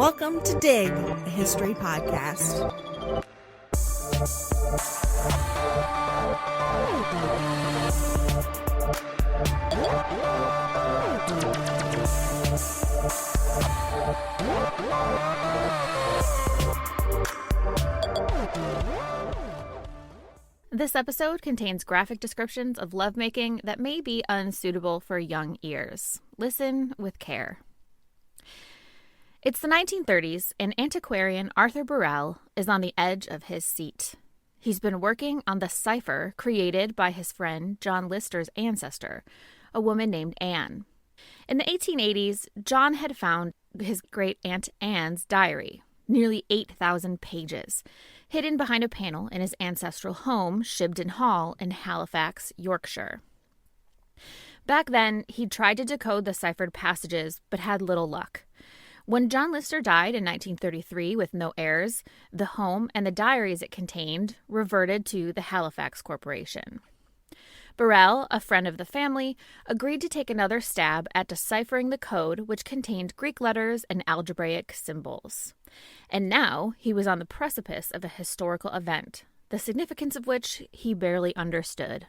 Welcome to Dig, a history podcast. This episode contains graphic descriptions of lovemaking that may be unsuitable for young ears. Listen with care. It's the 1930s, and antiquarian Arthur Burrell is on the edge of his seat. He's been working on the cipher created by his friend John Lister's ancestor, a woman named Anne. In the 1880s, John had found his great-aunt Anne's diary, nearly 8,000 pages, hidden behind a panel in his ancestral home, Shibden Hall, in Halifax, Yorkshire. Back then, he'd tried to decode the ciphered passages, but had little luck. When John Lister died in 1933 with no heirs, the home and the diaries it contained reverted to the Halifax Corporation. Burrell, a friend of the family, agreed to take another stab at deciphering the code, which contained Greek letters and algebraic symbols. And now he was on the precipice of a historical event, the significance of which he barely understood.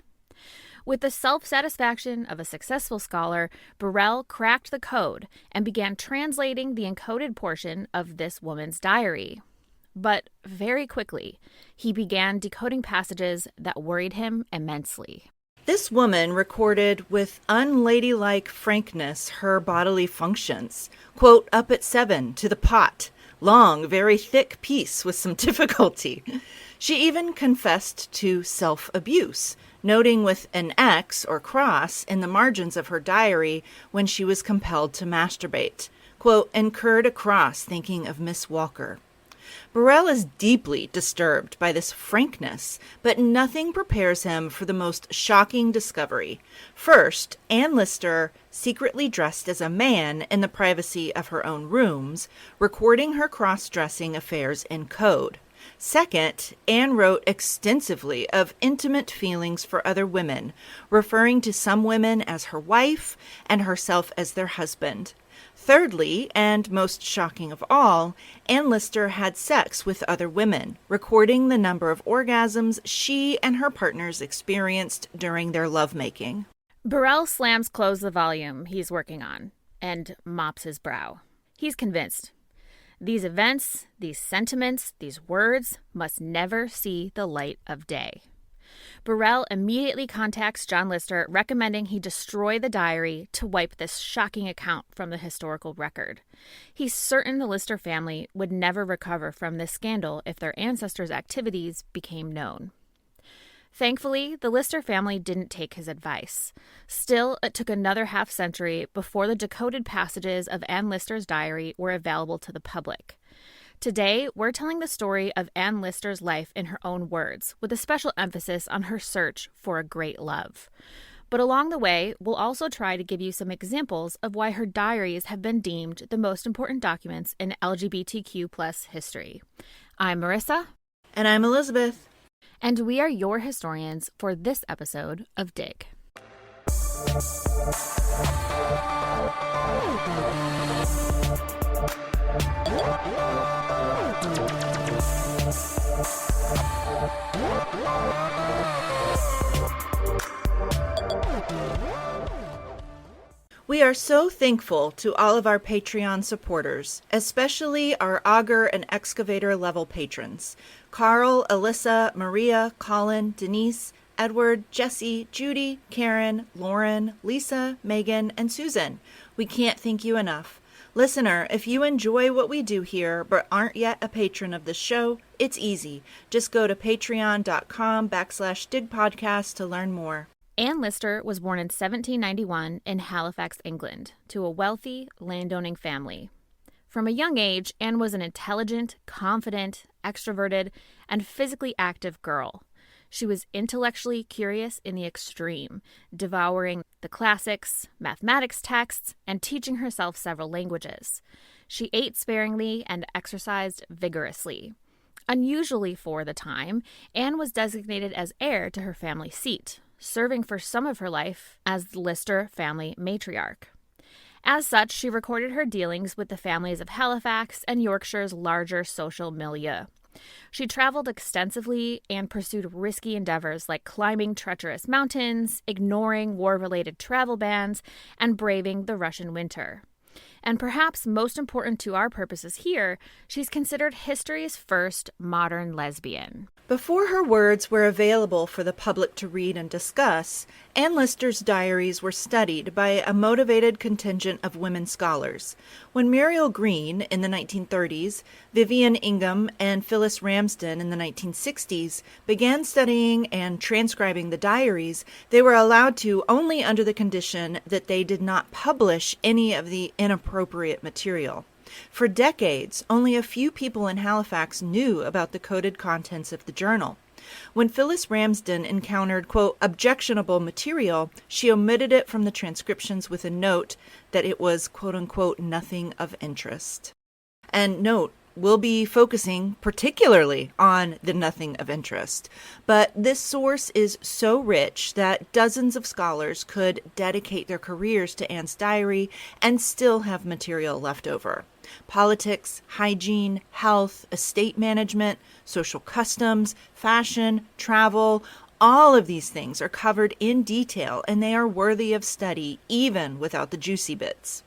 With the self-satisfaction of a successful scholar, Burrell cracked the code and began translating the encoded portion of this woman's diary. But very quickly, he began decoding passages that worried him immensely. This woman recorded with unladylike frankness her bodily functions. Quote, up at 7, to the pot. Long, very thick piece with some difficulty. She even confessed to self-abuse, noting with an X or cross in the margins of her diary when she was compelled to masturbate. Quote, incurred a cross thinking of Miss Walker. Burrell is deeply disturbed by this frankness, but nothing prepares him for the most shocking discovery. First, Anne Lister, secretly dressed as a man in the privacy of her own rooms, recording her cross-dressing affairs in code. Second, Anne wrote extensively of intimate feelings for other women, referring to some women as her wife and herself as their husband. Thirdly, and most shocking of all, Anne Lister had sex with other women, recording the number of orgasms she and her partners experienced during their lovemaking. Burrell slams close the volume he's working on and mops his brow. He's convinced. These events, these sentiments, these words must never see the light of day. Burrell immediately contacts John Lister, recommending he destroy the diary to wipe this shocking account from the historical record. He's certain the Lister family would never recover from this scandal if their ancestors' activities became known. Thankfully, the Lister family didn't take his advice. Still, it took another half-century before the decoded passages of Anne Lister's diary were available to the public. Today, we're telling the story of Anne Lister's life in her own words, with a special emphasis on her search for a great love. But along the way, we'll also try to give you some examples of why her diaries have been deemed the most important documents in LGBTQ+ history. I'm Marissa. And I'm Elizabeth. And we are your historians for this episode of Dig. We are so thankful to all of our Patreon supporters, especially our auger and excavator level patrons. Carl, Alyssa, Maria, Colin, Denise, Edward, Jesse, Judy, Karen, Lauren, Lisa, Megan, and Susan. We can't thank you enough. Listener, if you enjoy what we do here but aren't yet a patron of the show, it's easy. Just go to patreon.com/digpodcast to learn more. Anne Lister was born in 1791 in Halifax, England, to a wealthy, landowning family. From a young age, Anne was an intelligent, confident, extroverted, and physically active girl. She was intellectually curious in the extreme, devouring the classics, mathematics texts, and teaching herself several languages. She ate sparingly and exercised vigorously. Unusually for the time, Anne was designated as heir to her family seat, serving for some of her life as the Lister family matriarch. As such, she recorded her dealings with the families of Halifax and Yorkshire's larger social milieu. She traveled extensively and pursued risky endeavors like climbing treacherous mountains, ignoring war-related travel bans, and braving the Russian winter. And perhaps most important to our purposes here, she's considered history's first modern lesbian. Before her words were available for the public to read and discuss, Anne Lister's diaries were studied by a motivated contingent of women scholars. When Muriel Green in the 1930s, Vivian Ingham, and Phyllis Ramsden in the 1960s began studying and transcribing the diaries, they were allowed to only under the condition that they did not publish any of the inappropriate material. For decades, only a few people in Halifax knew about the coded contents of the journal. When Phyllis Ramsden encountered, quote, objectionable material, she omitted it from the transcriptions with a note that it was, quote unquote, nothing of interest. And note, we'll be focusing particularly on the nothing of interest. But this source is so rich that dozens of scholars could dedicate their careers to Anne's diary and still have material left over. Politics, hygiene, health, estate management, social customs, fashion, travel, all of these things are covered in detail, and they are worthy of study even without the juicy bits.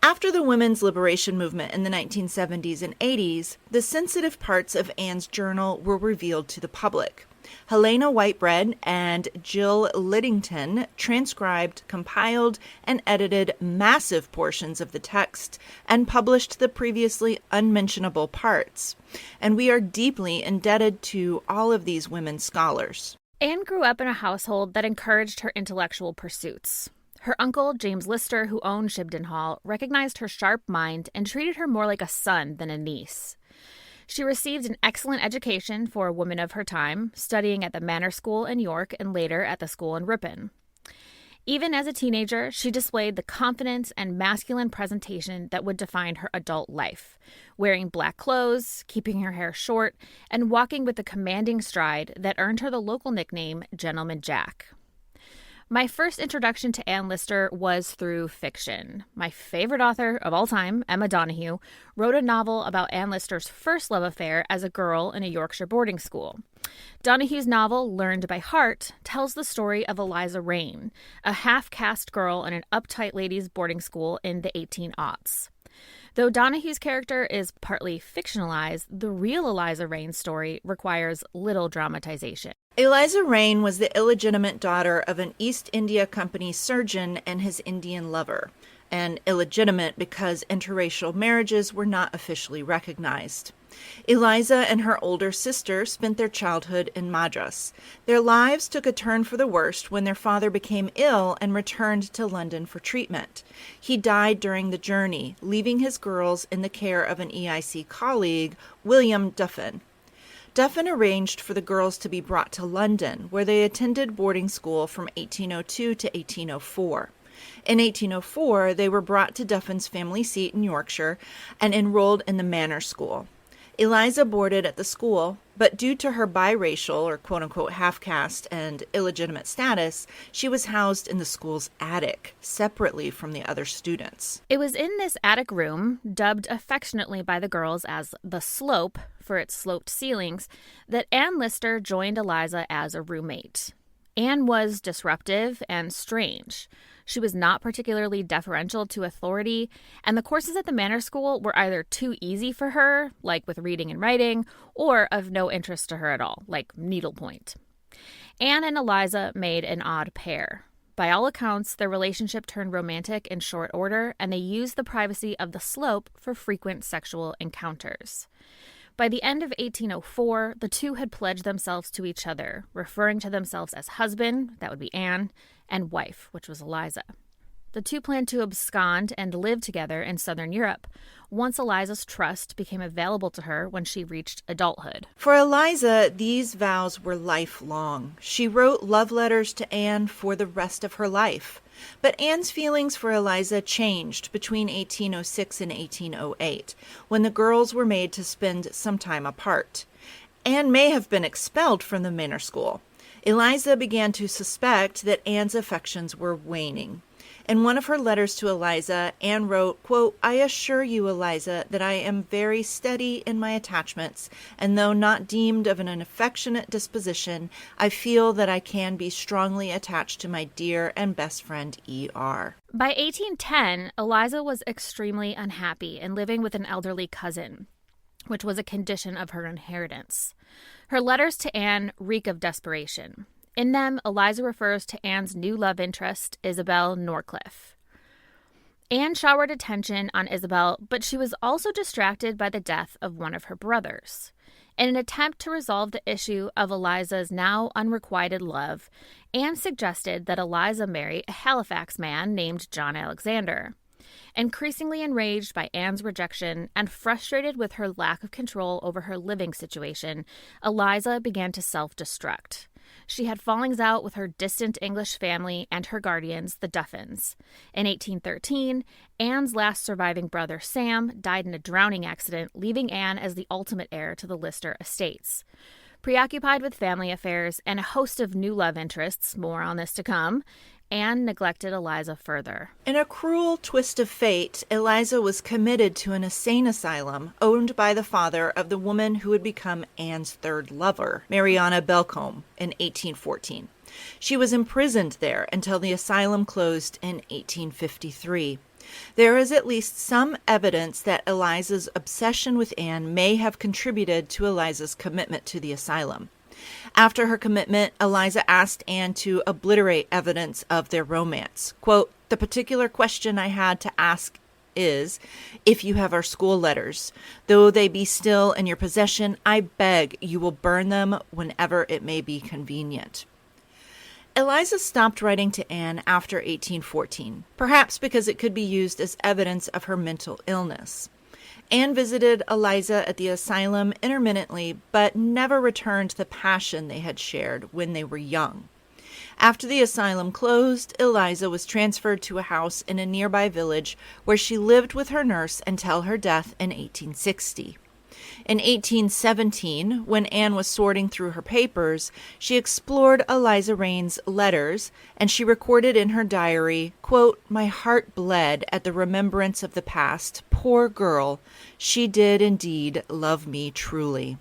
After the women's liberation movement in the 1970s and 80s, the sensitive parts of Anne's journal were revealed to the public. Helena Whitebread and Jill Liddington transcribed, compiled, and edited massive portions of the text and published the previously unmentionable parts. And we are deeply indebted to all of these women scholars. Anne grew up in a household that encouraged her intellectual pursuits. Her uncle, James Lister, who owned Shibden Hall, recognized her sharp mind and treated her more like a son than a niece. She received an excellent education for a woman of her time, studying at the Manor School in York and later at the school in Ripon. Even as a teenager, she displayed the confidence and masculine presentation that would define her adult life, wearing black clothes, keeping her hair short, and walking with the commanding stride that earned her the local nickname Gentleman Jack. My first introduction to Anne Lister was through fiction. My favorite author of all time, Emma Donoghue, wrote a novel about Anne Lister's first love affair as a girl in a Yorkshire boarding school. Donoghue's novel, Learned by Heart, tells the story of Eliza Rain, a half-caste girl in an uptight ladies' boarding school in the 1800s. Though Donoghue's character is partly fictionalized, the real Eliza Rain's story requires little dramatization. Eliza Rain was the illegitimate daughter of an East India Company surgeon and his Indian lover, and illegitimate because interracial marriages were not officially recognized. Eliza and her older sister spent their childhood in Madras. Their lives took a turn for the worst when their father became ill and returned to London for treatment. He died during the journey, leaving his girls in the care of an EIC colleague, William Duffin. Duffin arranged for the girls to be brought to London, where they attended boarding school from 1802 to 1804. In 1804, they were brought to Duffin's family seat in Yorkshire and enrolled in the Manor School. Eliza boarded at the school, but due to her biracial or quote-unquote half-caste and illegitimate status, she was housed in the school's attic, separately from the other students. It was in this attic room, dubbed affectionately by the girls as the Slope for its sloped ceilings, that Anne Lister joined Eliza as a roommate. Anne was disruptive and strange. She was not particularly deferential to authority, and the courses at the Manor School were either too easy for her, like with reading and writing, or of no interest to her at all, like needlepoint. Anne and Eliza made an odd pair. By all accounts, their relationship turned romantic in short order, and they used the privacy of the Slope for frequent sexual encounters. By the end of 1804, the two had pledged themselves to each other, referring to themselves as husband, that would be Anne, and wife, which was Eliza. The two planned to abscond and live together in southern Europe once Eliza's trust became available to her when she reached adulthood. For Eliza, these vows were lifelong. She wrote love letters to Anne for the rest of her life. But Anne's feelings for Eliza changed between 1806 and 1808, when the girls were made to spend some time apart. Anne may have been expelled from the Manor School. Eliza began to suspect that Anne's affections were waning. In one of her letters to Eliza, Anne wrote, quote, "I assure you, Eliza, that I am very steady in my attachments, and though not deemed of an affectionate disposition, I feel that I can be strongly attached to my dear and best friend, E.R." By 1810, Eliza was extremely unhappy and living with an elderly cousin, which was a condition of her inheritance. Her letters to Anne reek of desperation. In them, Eliza refers to Anne's new love interest, Isabel Norcliffe. Anne showered attention on Isabel, but she was also distracted by the death of one of her brothers. In an attempt to resolve the issue of Eliza's now unrequited love, Anne suggested that Eliza marry a Halifax man named John Alexander. Increasingly enraged by Anne's rejection and frustrated with her lack of control over her living situation, Eliza began to self-destruct. She had fallings out with her distant English family and her guardians, the Duffins. In 1813, Anne's last surviving brother, Sam, died in a drowning accident, leaving Anne as the ultimate heir to the Lister estates. Preoccupied with family affairs and a host of new love interests, more on this to come, Anne neglected Eliza further. In a cruel twist of fate, Eliza was committed to an insane asylum owned by the father of the woman who would become Anne's third lover, Mariana Belcombe, in 1814. She was imprisoned there until the asylum closed in 1853. There is at least some evidence that Eliza's obsession with Anne may have contributed to Eliza's commitment to the asylum. After her commitment, Eliza asked Anne to obliterate evidence of their romance. Quote, "The particular question I had to ask is, if you have our school letters, though they be still in your possession, I beg you will burn them whenever it may be convenient." Eliza stopped writing to Anne after 1814, perhaps because it could be used as evidence of her mental illness. Anne visited Eliza at the asylum intermittently, but never returned the passion they had shared when they were young. After the asylum closed, Eliza was transferred to a house in a nearby village where she lived with her nurse until her death in 1860. In 1817, when Anne was sorting through her papers, she explored Eliza Rain's letters, and she recorded in her diary, quote, "My heart bled at the remembrance of the past. Poor girl, she did indeed love me truly."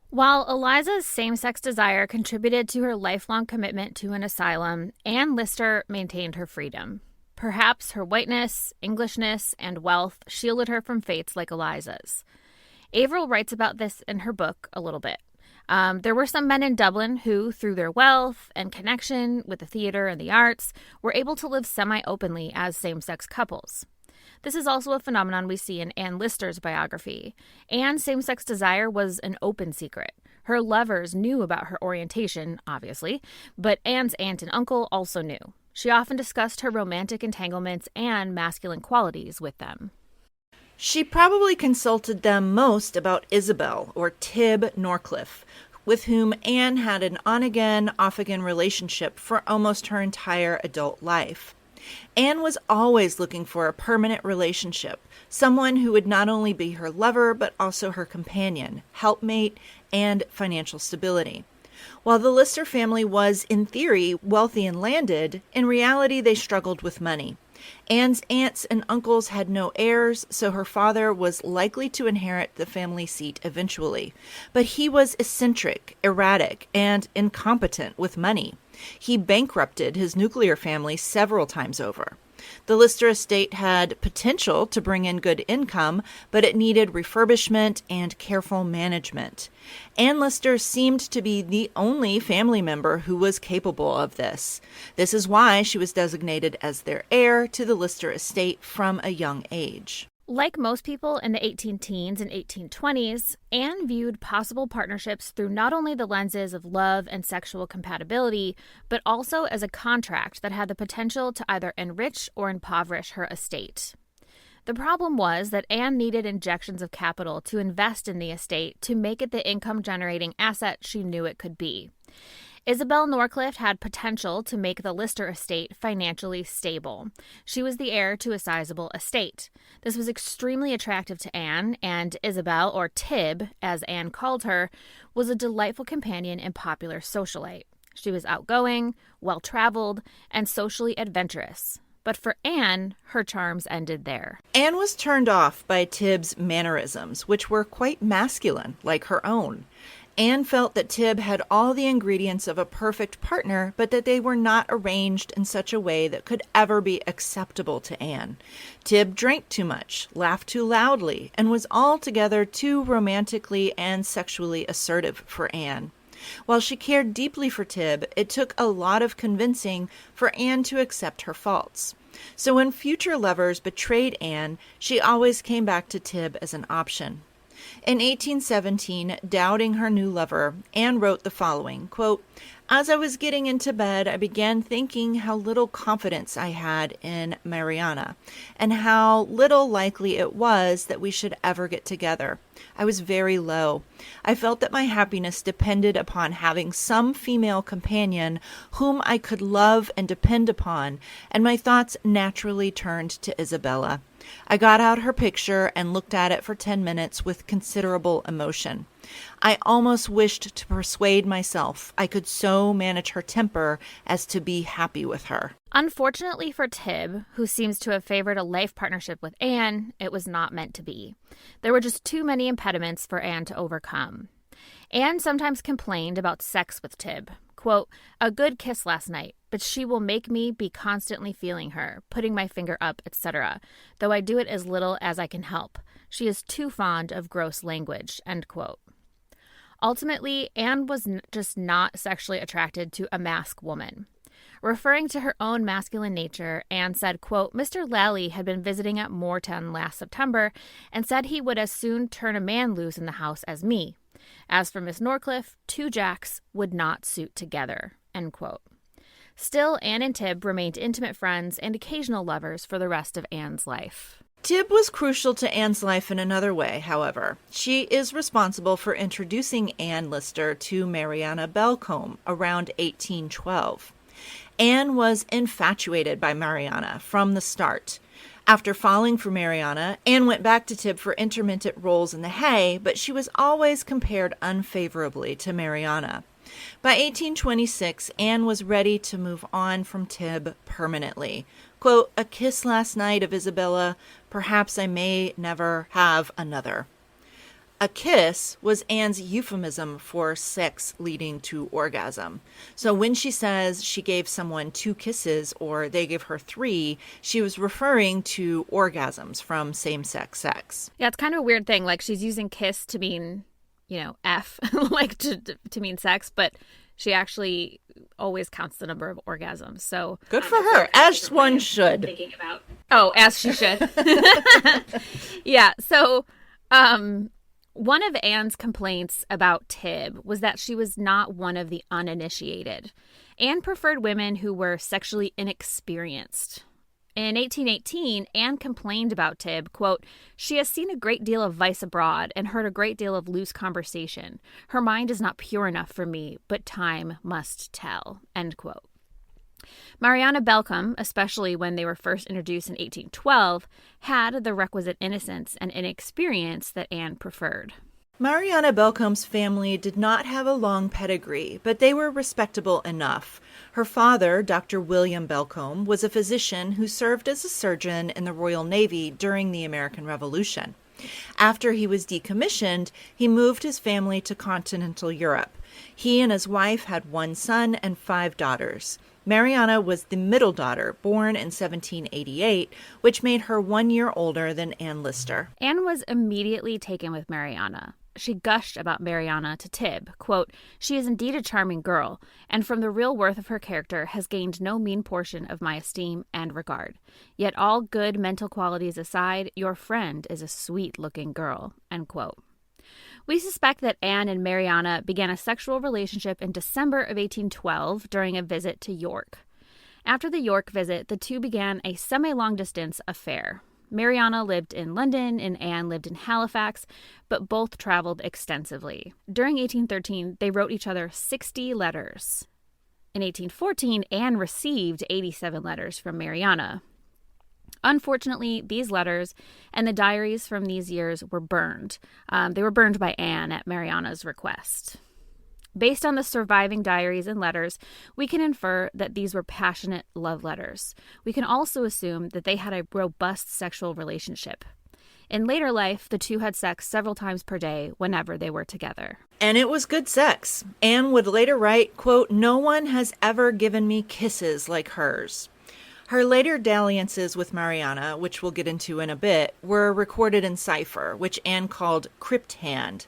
While Eliza's same-sex desire contributed to her lifelong commitment to an asylum, Anne Lister maintained her freedom. Perhaps her whiteness, Englishness, and wealth shielded her from fates like Eliza's. Averill writes about this in her book a little bit. There were some men in Dublin who, through their wealth and connection with the theater and the arts, were able to live semi-openly as same-sex couples. This is also a phenomenon we see in Anne Lister's biography. Anne's same-sex desire was an open secret. Her lovers knew about her orientation, obviously, but Anne's aunt and uncle also knew. She often discussed her romantic entanglements and masculine qualities with them. She probably consulted them most about Isabel, or Tib Norcliffe, with whom Anne had an on-again, off-again relationship for almost her entire adult life. Anne was always looking for a permanent relationship, someone who would not only be her lover, but also her companion, helpmate, and financial stability. While the Lister family was, in theory, wealthy and landed, in reality they struggled with money. Anne's aunts and uncles had no heirs, so her father was likely to inherit the family seat eventually. But he was eccentric, erratic, and incompetent with money. He bankrupted his nuclear family several times over. The Lister estate had potential to bring in good income, but it needed refurbishment and careful management. Anne Lister seemed to be the only family member who was capable of this. This is why she was designated as their heir to the Lister estate from a young age. Like most people in the 18-teens and 1820s, Anne viewed possible partnerships through not only the lenses of love and sexual compatibility, but also as a contract that had the potential to either enrich or impoverish her estate. The problem was that Anne needed injections of capital to invest in the estate to make it the income-generating asset she knew it could be. Isabel Norcliffe had potential to make the Lister estate financially stable. She was the heir to a sizable estate. This was extremely attractive to Anne, and Isabel, or Tib, as Anne called her, was a delightful companion and popular socialite. She was outgoing, well-traveled, and socially adventurous. But for Anne, her charms ended there. Anne was turned off by Tib's mannerisms, which were quite masculine, like her own. Anne felt that Tib had all the ingredients of a perfect partner, but that they were not arranged in such a way that could ever be acceptable to Anne. Tib drank too much, laughed too loudly, and was altogether too romantically and sexually assertive for Anne. While she cared deeply for Tib, it took a lot of convincing for Anne to accept her faults. So when future lovers betrayed Anne, she always came back to Tib as an option. In 1817, doubting her new lover, Anne wrote the following, quote, "As I was getting into bed, I began thinking how little confidence I had in Mariana, and how little likely it was that we should ever get together. I was very low. I felt that my happiness depended upon having some female companion whom I could love and depend upon, and my thoughts naturally turned to Isabella. I got out her picture and looked at it for 10 minutes with considerable emotion. I almost wished to persuade myself I could so manage her temper as to be happy with her." Unfortunately for Tib, who seems to have favored a life partnership with Anne, it was not meant to be. There were just too many impediments for Anne to overcome. Anne sometimes complained about sex with Tib. Quote, "A good kiss last night, but she will make me be constantly feeling her, putting my finger up, etc., though I do it as little as I can help. She is too fond of gross language," end quote. Ultimately, Anne was just not sexually attracted to a masked woman. Referring to her own masculine nature, Anne said, quote, "Mr. Lally had been visiting at Moortown last September and said he would as soon turn a man loose in the house as me. As for Miss Norcliffe, 2 Jacks would not suit together," end quote. Still, Anne and Tib remained intimate friends and occasional lovers for the rest of Anne's life. Tib was crucial to Anne's life in another way, however. She is responsible for introducing Anne Lister to Mariana Belcombe around 1812. Anne was infatuated by Mariana from the start. After falling for Mariana, Anne went back to Tib for intermittent roles in the Hay, but she was always compared unfavorably to Mariana. By 1826, Anne was ready to move on from Tib permanently. Quote, "A kiss last night of Isabella, perhaps I may never have another." A kiss was Anne's euphemism for sex leading to orgasm. So when she says she gave someone 2 kisses or they gave her 3, she was referring to orgasms from same-sex sex. Yeah, it's kind of a weird thing. Like, she's using kiss to mean, F, like to mean sex, but she actually always counts the number of orgasms. So good for her, as one should. Thinking about. Oh, as she should. Yeah. So, one of Anne's complaints about Tib was that she was not one of the uninitiated. Anne preferred women who were sexually inexperienced. In 1818, Anne complained about Tib, quote, "She has seen a great deal of vice abroad and heard a great deal of loose conversation. Her mind is not pure enough for me, but time must tell," end quote. Mariana Belcombe, especially when they were first introduced in 1812, had the requisite innocence and inexperience that Anne preferred. Mariana Belcombe's family did not have a long pedigree, but they were respectable enough. Her father, Dr. William Belcombe, was a physician who served as a surgeon in the Royal Navy during the American Revolution. After he was decommissioned, he moved his family to continental Europe. He and his wife had 1 son and 5 daughters. Mariana was the middle daughter, born in 1788, which made her 1 year older than Anne Lister. Anne was immediately taken with Mariana. She gushed about Mariana to Tib, quote, "She is indeed a charming girl, and from the real worth of her character has gained no mean portion of my esteem and regard. Yet all good mental qualities aside, your friend is a sweet-looking girl," end quote. We suspect that Anne and Mariana began a sexual relationship in December of 1812 during a visit to York. After the York visit, the two began a semi-long-distance affair. Mariana lived in London and Anne lived in Halifax, but both traveled extensively. During 1813, they wrote each other 60 letters. In 1814, Anne received 87 letters from Mariana. Unfortunately, these letters and the diaries from these years were burned. They were burned by Anne at Mariana's request. Based on the surviving diaries and letters, we can infer that these were passionate love letters. We can also assume that they had a robust sexual relationship. In later life, the two had sex several times per day whenever they were together. And it was good sex. Anne would later write, quote, "No one has ever given me kisses like hers." Her later dalliances with Mariana, which we'll get into in a bit, were recorded in cipher, which Anne called crypt hand.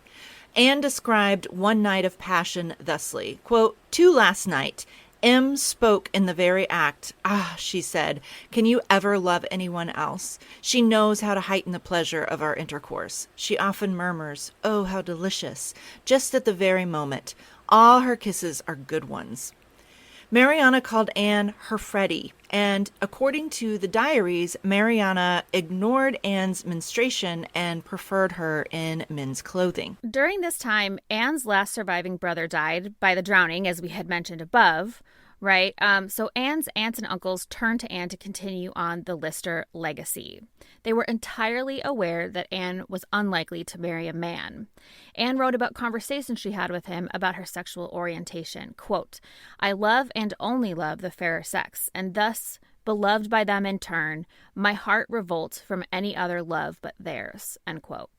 Anne described one night of passion thusly, quote, "To last night, M spoke in the very act. Ah, she said, can you ever love anyone else? She knows how to heighten the pleasure of our intercourse. She often murmurs, oh, how delicious, just at the very moment. All her kisses are good ones." Mariana called Anne her Freddie, and according to the diaries, Mariana ignored Anne's menstruation and preferred her in men's clothing. During this time, Anne's last surviving brother died by the drowning, as we had mentioned above, right? So Anne's aunts and uncles turned to Anne to continue on the Lister legacy. They were entirely aware that Anne was unlikely to marry a man. Anne wrote about conversations she had with him about her sexual orientation. Quote, "I love and only love the fairer sex, and thus, beloved by them in turn, my heart revolts from any other love but theirs." End quote.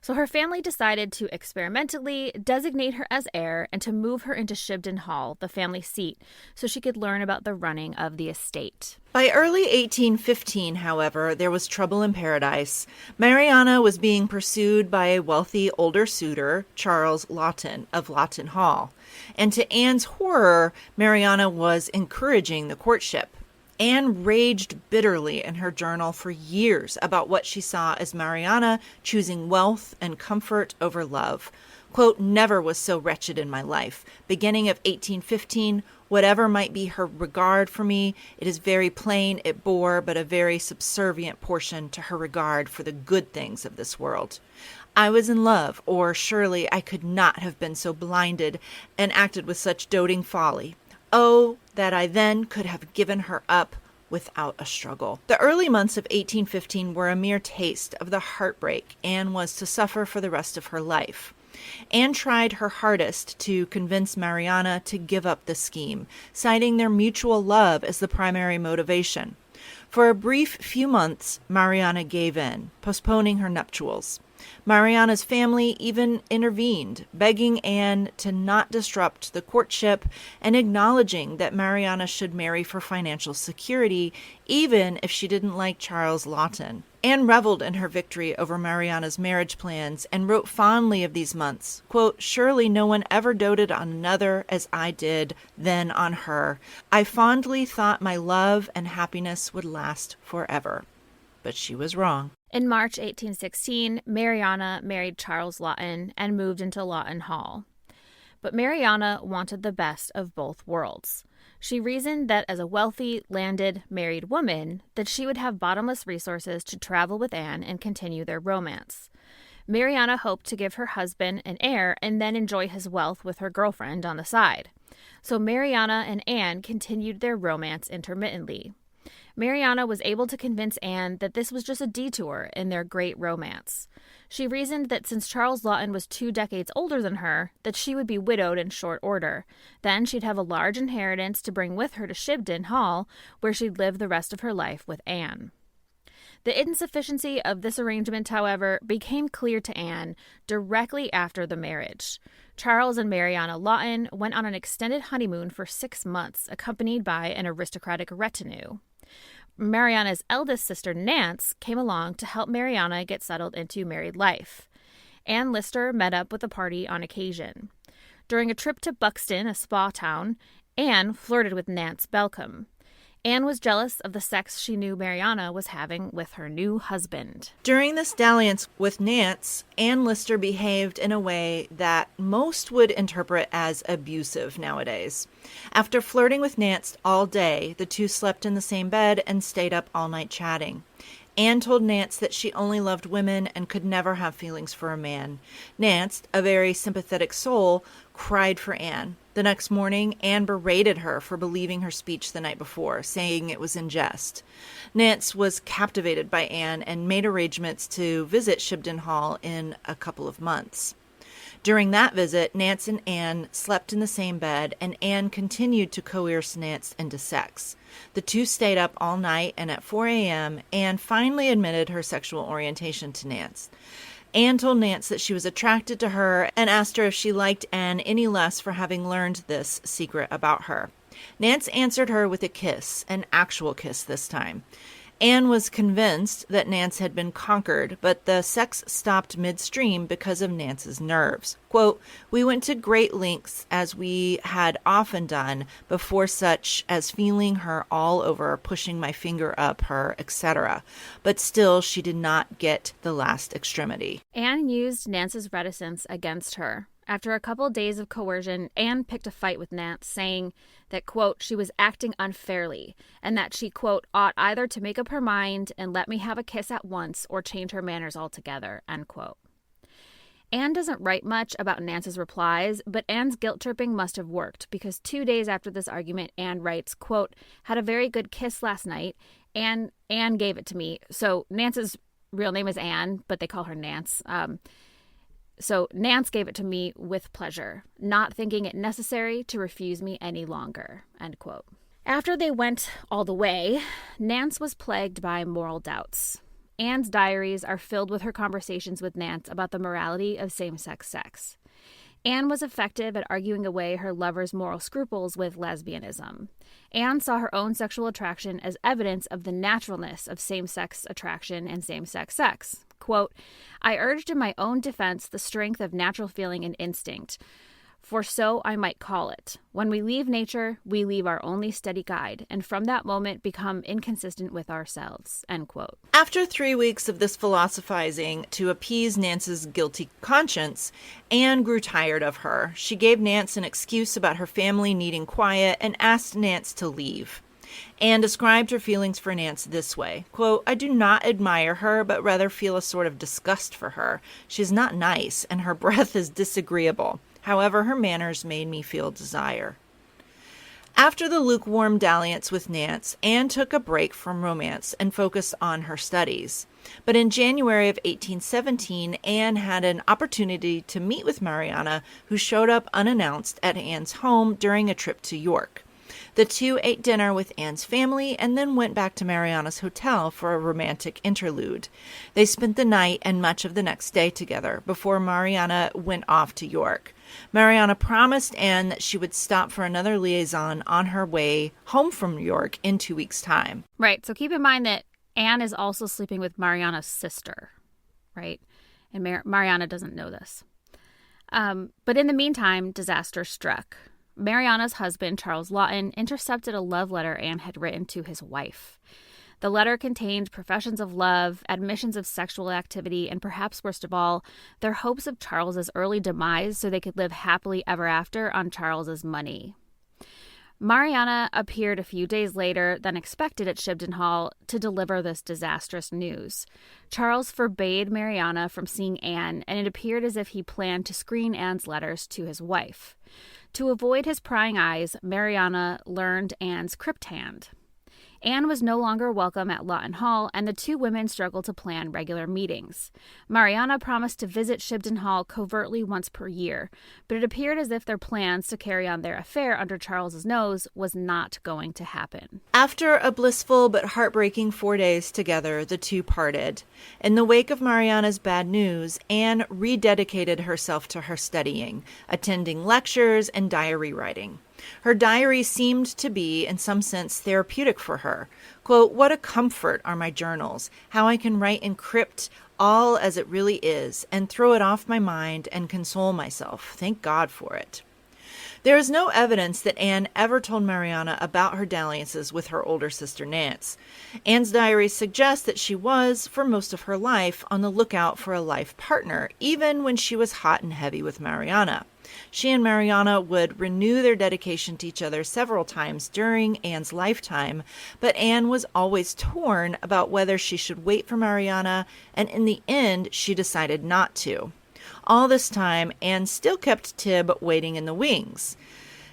So her family decided to experimentally designate her as heir and to move her into Shibden Hall, the family seat, so she could learn about the running of the estate. By early 1815, however, there was trouble in paradise. Mariana was being pursued by a wealthy older suitor, Charles Lawton of Lawton Hall. And to Anne's horror, Mariana was encouraging the courtship. Anne raged bitterly in her journal for years about what she saw as Mariana choosing wealth and comfort over love. Quote, "Never was so wretched in my life. Beginning of 1815, whatever might be her regard for me, it is very plain it bore but a very subservient portion to her regard for the good things of this world. I was in love, or surely I could not have been so blinded and acted with such doting folly. Oh, that I then could have given her up without a struggle." The early months of 1815 were a mere taste of the heartbreak Anne was to suffer for the rest of her life. Anne tried her hardest to convince Mariana to give up the scheme, citing their mutual love as the primary motivation. For a brief few months, Mariana gave in, postponing her nuptials. Mariana's family even intervened, begging Anne to not disrupt the courtship and acknowledging that Mariana should marry for financial security, even if she didn't like Charles Lawton. Anne reveled in her victory over Mariana's marriage plans and wrote fondly of these months, quote, "Surely no one ever doted on another as I did then on her. I fondly thought my love and happiness would last forever." But she was wrong. In March 1816, Mariana married Charles Lawton and moved into Lawton Hall. But Mariana wanted the best of both worlds. She reasoned that as a wealthy, landed, married woman, that she would have bottomless resources to travel with Anne and continue their romance. Mariana hoped to give her husband an heir and then enjoy his wealth with her girlfriend on the side. So Mariana and Anne continued their romance intermittently. Mariana was able to convince Anne that this was just a detour in their great romance. She reasoned that since Charles Lawton was 2 decades older than her, that she would be widowed in short order. Then she'd have a large inheritance to bring with her to Shibden Hall, where she'd live the rest of her life with Anne. The insufficiency of this arrangement, however, became clear to Anne directly after the marriage. Charles and Mariana Lawton went on an extended honeymoon for 6 months, accompanied by an aristocratic retinue. Mariana's eldest sister, Nance, came along to help Mariana get settled into married life. Anne Lister met up with the party on occasion. During a trip to Buxton, a spa town, Anne flirted with Nance Belcombe. Anne was jealous of the sex she knew Mariana was having with her new husband. During this dalliance with Nance, Anne Lister behaved in a way that most would interpret as abusive nowadays. After flirting with Nance all day, the two slept in the same bed and stayed up all night chatting. Anne told Nance that she only loved women and could never have feelings for a man. Nance, a very sympathetic soul, cried for Anne. The next morning, Anne berated her for believing her speech the night before, saying it was in jest. Nance was captivated by Anne and made arrangements to visit Shibden Hall in a couple of months. During that visit, Nance and Anne slept in the same bed, and Anne continued to coerce Nance into sex. The two stayed up all night, and at 4 a.m., Anne finally admitted her sexual orientation to Nance. Anne told Nance that she was attracted to her and asked her if she liked Anne any less for having learned this secret about her. Nance answered her with a kiss, an actual kiss this time. Anne was convinced that Nance had been conquered, but the sex stopped midstream because of Nance's nerves. Quote, "We went to great lengths, as we had often done before, such as feeling her all over, pushing my finger up her, etc. But still she did not get the last extremity." Anne used Nance's reticence against her. After a couple days of coercion, Anne picked a fight with Nance, saying that, quote, she was acting unfairly, and that she, quote, ought either to make up her mind and let me have a kiss at once or change her manners altogether, end quote. Anne doesn't write much about Nance's replies, but Anne's guilt-tripping must have worked, because 2 days after this argument, Anne writes, quote, "Had a very good kiss last night, and Anne gave it to me." So Nance's real name is Anne, but they call her Nance. So Nance gave it to me with pleasure, not thinking it necessary to refuse me any longer, end quote. After they went all the way, Nance was plagued by moral doubts. Anne's diaries are filled with her conversations with Nance about the morality of same-sex sex. Anne was effective at arguing away her lover's moral scruples with lesbianism. Anne saw her own sexual attraction as evidence of the naturalness of same-sex attraction and same-sex sex. Quote, "I urged in my own defense the strength of natural feeling and instinct, for so I might call it. When we leave nature, we leave our only steady guide, and from that moment become inconsistent with ourselves," end quote. After 3 weeks of this philosophizing to appease Nance's guilty conscience, Anne grew tired of her. She gave Nance an excuse about her family needing quiet and asked Nance to leave. Anne described her feelings for Nance this way, quote, "I do not admire her, but rather feel a sort of disgust for her. She is not nice, and her breath is disagreeable. However, her manners made me feel desire." After the lukewarm dalliance with Nance, Anne took a break from romance and focused on her studies. But in January of 1817, Anne had an opportunity to meet with Mariana, who showed up unannounced at Anne's home during a trip to York. The two ate dinner with Anne's family and then went back to Mariana's hotel for a romantic interlude. They spent the night and much of the next day together before Mariana went off to York. Mariana promised Anne that she would stop for another liaison on her way home from York in 2 weeks' time. Right, so keep in mind that Anne is also sleeping with Mariana's sister, right? And Mariana doesn't know this. But in the meantime, disaster struck. Mariana's husband, Charles Lawton, intercepted a love letter Anne had written to his wife. The letter contained professions of love, admissions of sexual activity, and perhaps worst of all, their hopes of Charles's early demise so they could live happily ever after on Charles's money. Mariana appeared a few days later than expected at Shibden Hall to deliver this disastrous news. Charles forbade Mariana from seeing Anne, and it appeared as if he planned to screen Anne's letters to his wife. To avoid his prying eyes, Mariana learned Anne's crypt hand. Anne was no longer welcome at Lawton Hall, and the two women struggled to plan regular meetings. Mariana promised to visit Shibden Hall covertly once per year, but it appeared as if their plans to carry on their affair under Charles's nose was not going to happen. After a blissful but heartbreaking 4 days together, the two parted. In the wake of Mariana's bad news, Anne rededicated herself to her studying, attending lectures and diary writing. Her diary seemed to be, in some sense, therapeutic for her. Quote, "What a comfort are my journals, how I can write in crypt all as it really is, and throw it off my mind and console myself. Thank God for it." There is no evidence that Anne ever told Mariana about her dalliances with her older sister Nance. Anne's diary suggests that she was, for most of her life, on the lookout for a life partner, even when she was hot and heavy with Mariana. She and Mariana would renew their dedication to each other several times during Anne's lifetime, but Anne was always torn about whether she should wait for Mariana, and in the end, she decided not to. All this time, Anne still kept Tib waiting in the wings.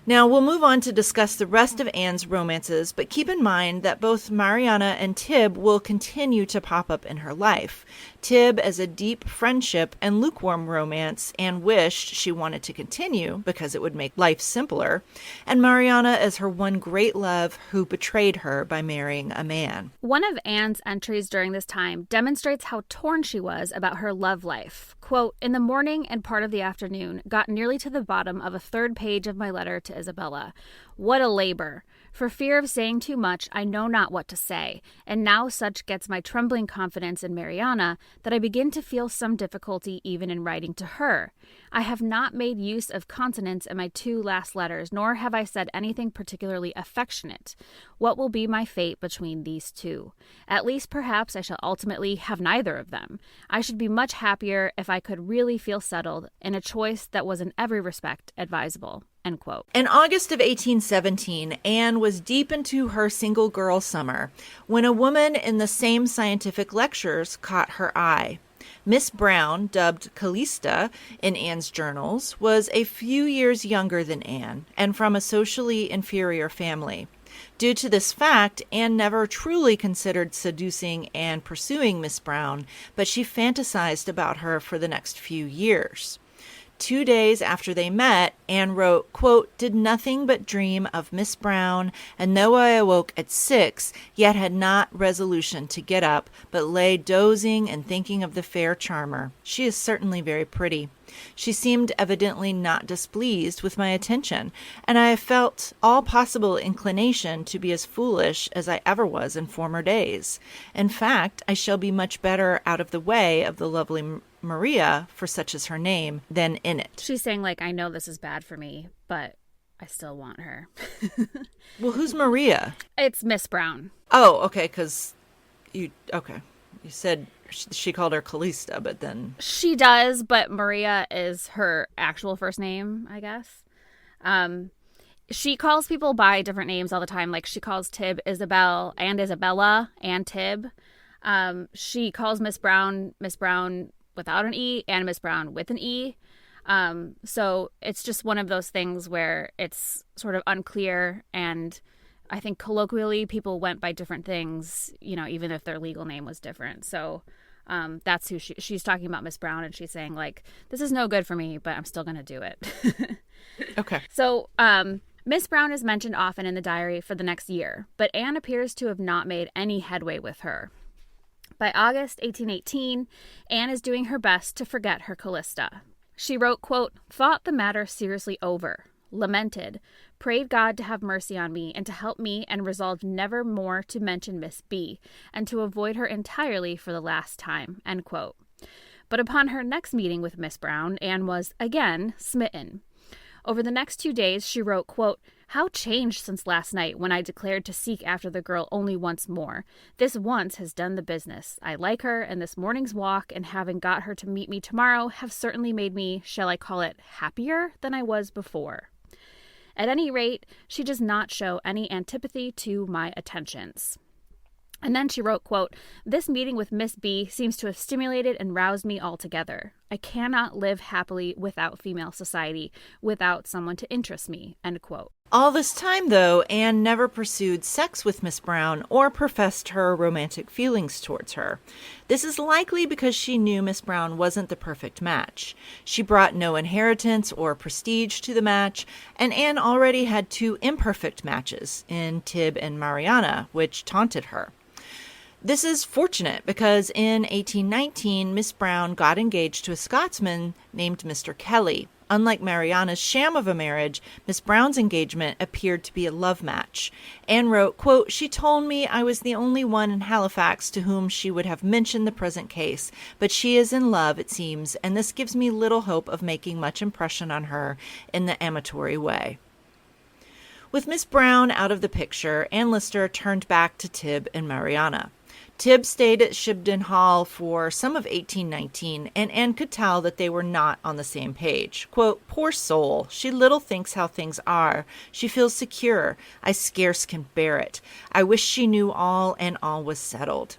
Now, we'll move on to discuss the rest of Anne's romances, but keep in mind that both Mariana and Tib will continue to pop up in her life. Tib as a deep friendship and lukewarm romance Anne wished she wanted to continue because it would make life simpler, and Mariana as her one great love who betrayed her by marrying a man. One of Anne's entries during this time demonstrates how torn she was about her love life. Quote, "In the morning and part of the afternoon, got nearly to the bottom of a third page of my letter to Isabella. What a labor! For fear of saying too much, I know not what to say, and now such gets my trembling confidence in Mariana that I begin to feel some difficulty even in writing to her. I have not made use of consonants in my 2 last letters, nor have I said anything particularly affectionate. What will be my fate between these 2? At least perhaps I shall ultimately have neither of them. I should be much happier if I could really feel settled in a choice that was in every respect advisable." End quote. In August of 1817, Anne was deep into her single girl summer when a woman in the same scientific lectures caught her eye. Miss Brown, dubbed Callista in Anne's journals, was a few years younger than Anne and from a socially inferior family. Due to this fact, Anne never truly considered seducing and pursuing Miss Brown, but she fantasized about her for the next few years. 2 days after they met, Anne wrote, quote, "Did nothing but dream of Miss Brown, and though I awoke at 6, yet had not resolution to get up, but lay dozing and thinking of the fair charmer. She is certainly very pretty. She seemed evidently not displeased with my attention, and I have felt all possible inclination to be as foolish as I ever was in former days. In fact, I shall be much better out of the way of the lovely Maria, for such is her name, than in it." She's saying, like, I know this is bad for me, but I still want her. Well, who's Maria? It's Miss Brown. Oh, okay, because you said she called her Callista, but then... She does, but Maria is her actual first name, I guess. She calls people by different names all the time. Like, she calls Tib Isabel and Isabella and Tib. She calls Miss Brown without an E and Miss Brown with an E. So it's just one of those things where it's sort of unclear, and I think colloquially people went by different things, you know, even if their legal name was different. So that's who she's talking about, Miss Brown, and she's saying, like, this is no good for me, but I'm still going to do it. Okay. So Miss Brown is mentioned often in the diary for the next year, but Anne appears to have not made any headway with her. By August 1818, Anne is doing her best to forget her Callista. She wrote, quote, "Thought the matter seriously over, lamented, prayed God to have mercy on me and to help me, and resolved never more to mention Miss B, and to avoid her entirely for the last time." End quote. But upon her next meeting with Miss Brown, Anne was again smitten. Over the next 2 days, she wrote, quote, "How changed since last night when I declared to seek after the girl only once more. This once has done the business. I like her, and this morning's walk and having got her to meet me tomorrow have certainly made me, shall I call it, happier than I was before. At any rate, she does not show any antipathy to my attentions." And then she wrote, quote, "This meeting with Miss B seems to have stimulated and roused me altogether. I cannot live happily without female society, without someone to interest me." End quote. All this time, though, Anne never pursued sex with Miss Brown or professed her romantic feelings towards her. This is likely because she knew Miss Brown wasn't the perfect match. She brought no inheritance or prestige to the match, and Anne already had 2 imperfect matches in Tib and Mariana, which taunted her. This is fortunate because in 1819, Miss Brown got engaged to a Scotsman named Mr. Kelly. Unlike Mariana's sham of a marriage, Miss Brown's engagement appeared to be a love match. Anne wrote, quote, "She told me I was the only one in Halifax to whom she would have mentioned the present case, but she is in love, it seems, and this gives me little hope of making much impression on her in the amatory way." With Miss Brown out of the picture, Anne Lister turned back to Tib and Mariana. Tib stayed at Shibden Hall for some of 1819, and Anne could tell that they were not on the same page. Quote, "Poor soul, she little thinks how things are. She feels secure. I scarce can bear it. I wish she knew all, and all was settled."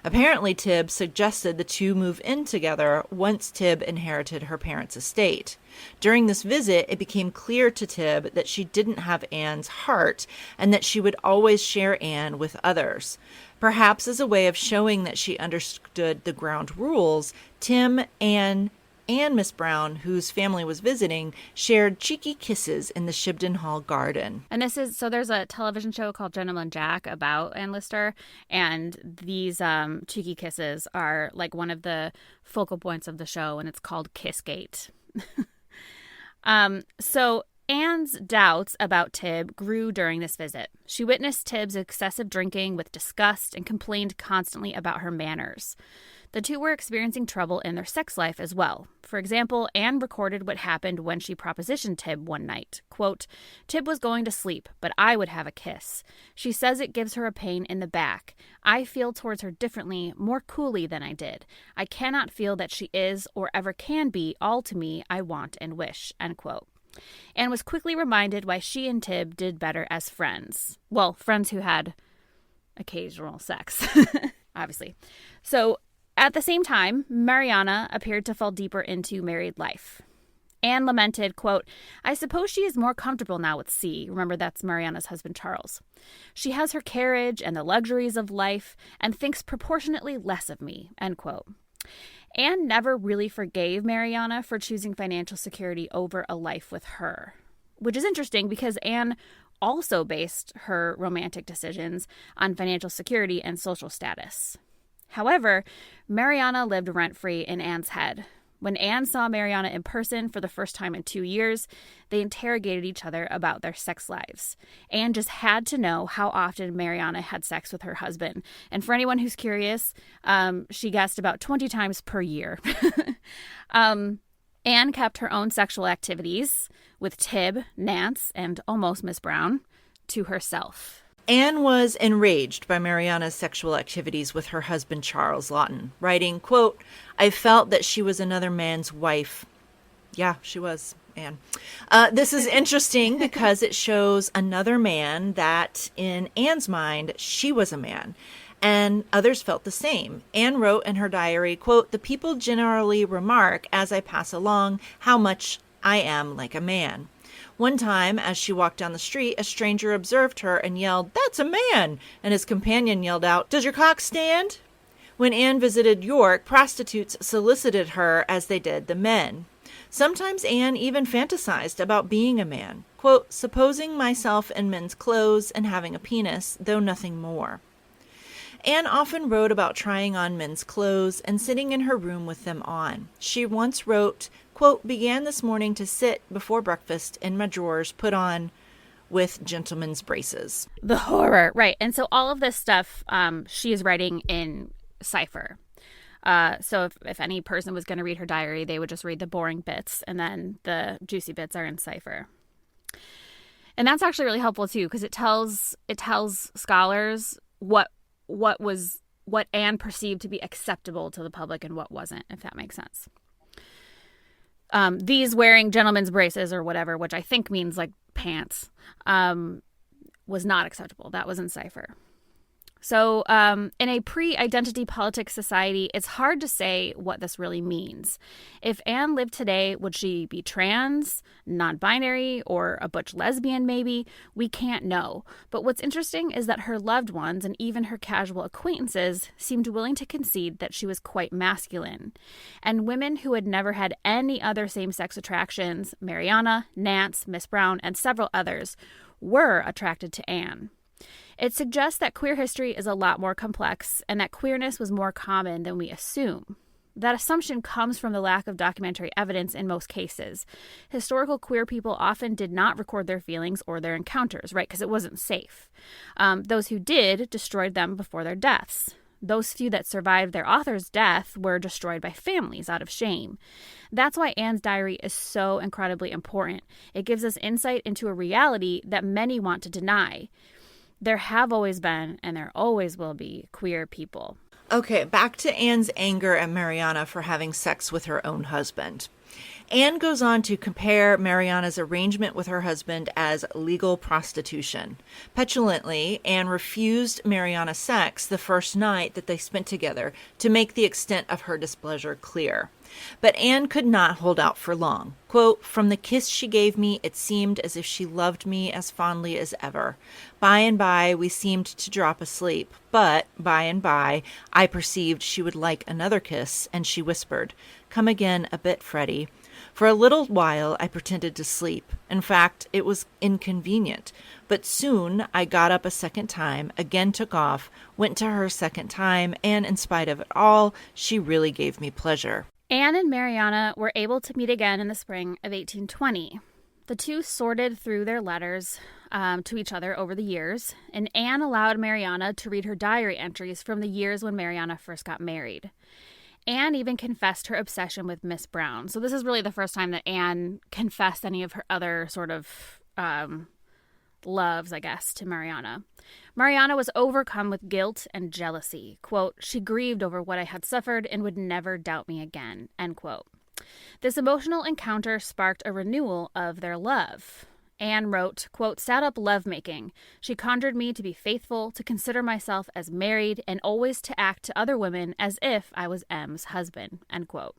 Apparently, Tib suggested the two move in together once Tib inherited her parents' estate. During this visit, it became clear to Tib that she didn't have Anne's heart and that she would always share Anne with others. Perhaps as a way of showing that she understood the ground rules, Tim, Anne, and Miss Brown, whose family was visiting, shared cheeky kisses in the Shibden Hall garden. And there's a television show called Gentleman Jack about Anne Lister, and these cheeky kisses are like one of the focal points of the show, and it's called Kissgate. So Anne's doubts about Tib grew during this visit. She witnessed Tib's excessive drinking with disgust and complained constantly about her manners. The two were experiencing trouble in their sex life as well. For example, Anne recorded what happened when she propositioned Tib one night. Quote, "Tib was going to sleep, but I would have a kiss. She says it gives her a pain in the back. I feel towards her differently, more coolly than I did. I cannot feel that she is or ever can be all to me I want and wish." End quote. Anne was quickly reminded why she and Tib did better as friends. Well, friends who had occasional sex, obviously. So, at the same time, Mariana appeared to fall deeper into married life. Anne lamented, quote, "I suppose she is more comfortable now with C." Remember, that's Mariana's husband, Charles. "She has her carriage and the luxuries of life and thinks proportionately less of me." End quote. Anne never really forgave Mariana for choosing financial security over a life with her, which is interesting because Anne also based her romantic decisions on financial security and social status. However, Mariana lived rent-free in Anne's head. When Anne saw Mariana in person for the first time in 2 years, they interrogated each other about their sex lives. Anne just had to know how often Mariana had sex with her husband. And for anyone who's curious, she guessed about 20 times per year. Anne kept her own sexual activities with Tib, Nance, and almost Miss Brown to herself. Anne was enraged by Mariana's sexual activities with her husband, Charles Lawton, writing, quote, "I felt that she was another man's wife." Yeah, she was, Anne. This is interesting because it shows another man that, in Anne's mind, she was a man. And others felt the same. Anne wrote in her diary, quote, "The people generally remark as I pass along how much I am like a man." One time, as she walked down the street, a stranger observed her and yelled, "That's a man!" And his companion yelled out, "Does your cock stand?" When Anne visited York, prostitutes solicited her as they did the men. Sometimes Anne even fantasized about being a man, quote, "supposing myself in men's clothes and having a penis, though nothing more." Anne often wrote about trying on men's clothes and sitting in her room with them on. She once wrote, quote, "began this morning to sit before breakfast in my drawers put on with gentlemen's braces." The horror, right. And so all of this stuff she is writing in cipher. So if any person was going to read her diary, they would just read the boring bits, and then the juicy bits are in cipher. And that's actually really helpful too, because it tells scholars what Anne perceived to be acceptable to the public and what wasn't, if that makes sense. These wearing gentlemen's braces or whatever, which I think means like pants, was not acceptable. That was in cipher. So in a pre-identity politics society, it's hard to say what this really means. If Anne lived today, would she be trans, non-binary, or a butch lesbian maybe? We can't know. But what's interesting is that her loved ones and even her casual acquaintances seemed willing to concede that she was quite masculine. And women who had never had any other same-sex attractions, Mariana, Nance, Miss Brown, and several others, were attracted to Anne. It suggests that queer history is a lot more complex and that queerness was more common than we assume. That assumption comes from the lack of documentary evidence in most cases. Historical queer people often did not record their feelings or their encounters, right, because it wasn't safe. Those who did destroyed them before their deaths. Those few that survived their author's death were destroyed by families out of shame. That's why Anne's diary is so incredibly important. It gives us insight into a reality that many want to deny. There have always been, and there always will be, queer people. Okay, back to Anne's anger at Mariana for having sex with her own husband. Anne goes on to compare Mariana's arrangement with her husband as legal prostitution. Petulantly, Anne refused Mariana sex the first night that they spent together to make the extent of her displeasure clear. But Anne could not hold out for long. Quote, "From the kiss she gave me, it seemed as if she loved me as fondly as ever. By and by, we seemed to drop asleep. But, by and by, I perceived she would like another kiss, and she whispered, 'Come again a bit, Freddie.' For a little while I pretended to sleep. In fact, it was inconvenient. But soon I got up a second time, again took off, went to her a second time, and in spite of it all, she really gave me pleasure." Anne and Mariana were able to meet again in the spring of 1820. The two sorted through their letters to each other over the years, and Anne allowed Mariana to read her diary entries from the years when Mariana first got married. Anne even confessed her obsession with Miss Brown. So this is really the first time that Anne confessed any of her other sort of loves, I guess, to Mariana. Mariana was overcome with guilt and jealousy. Quote, "She grieved over what I had suffered and would never doubt me again." End quote. This emotional encounter sparked a renewal of their love. Anne wrote, quote, "Sat up lovemaking. She conjured me to be faithful, to consider myself as married, and always to act to other women as if I was M's husband." End quote.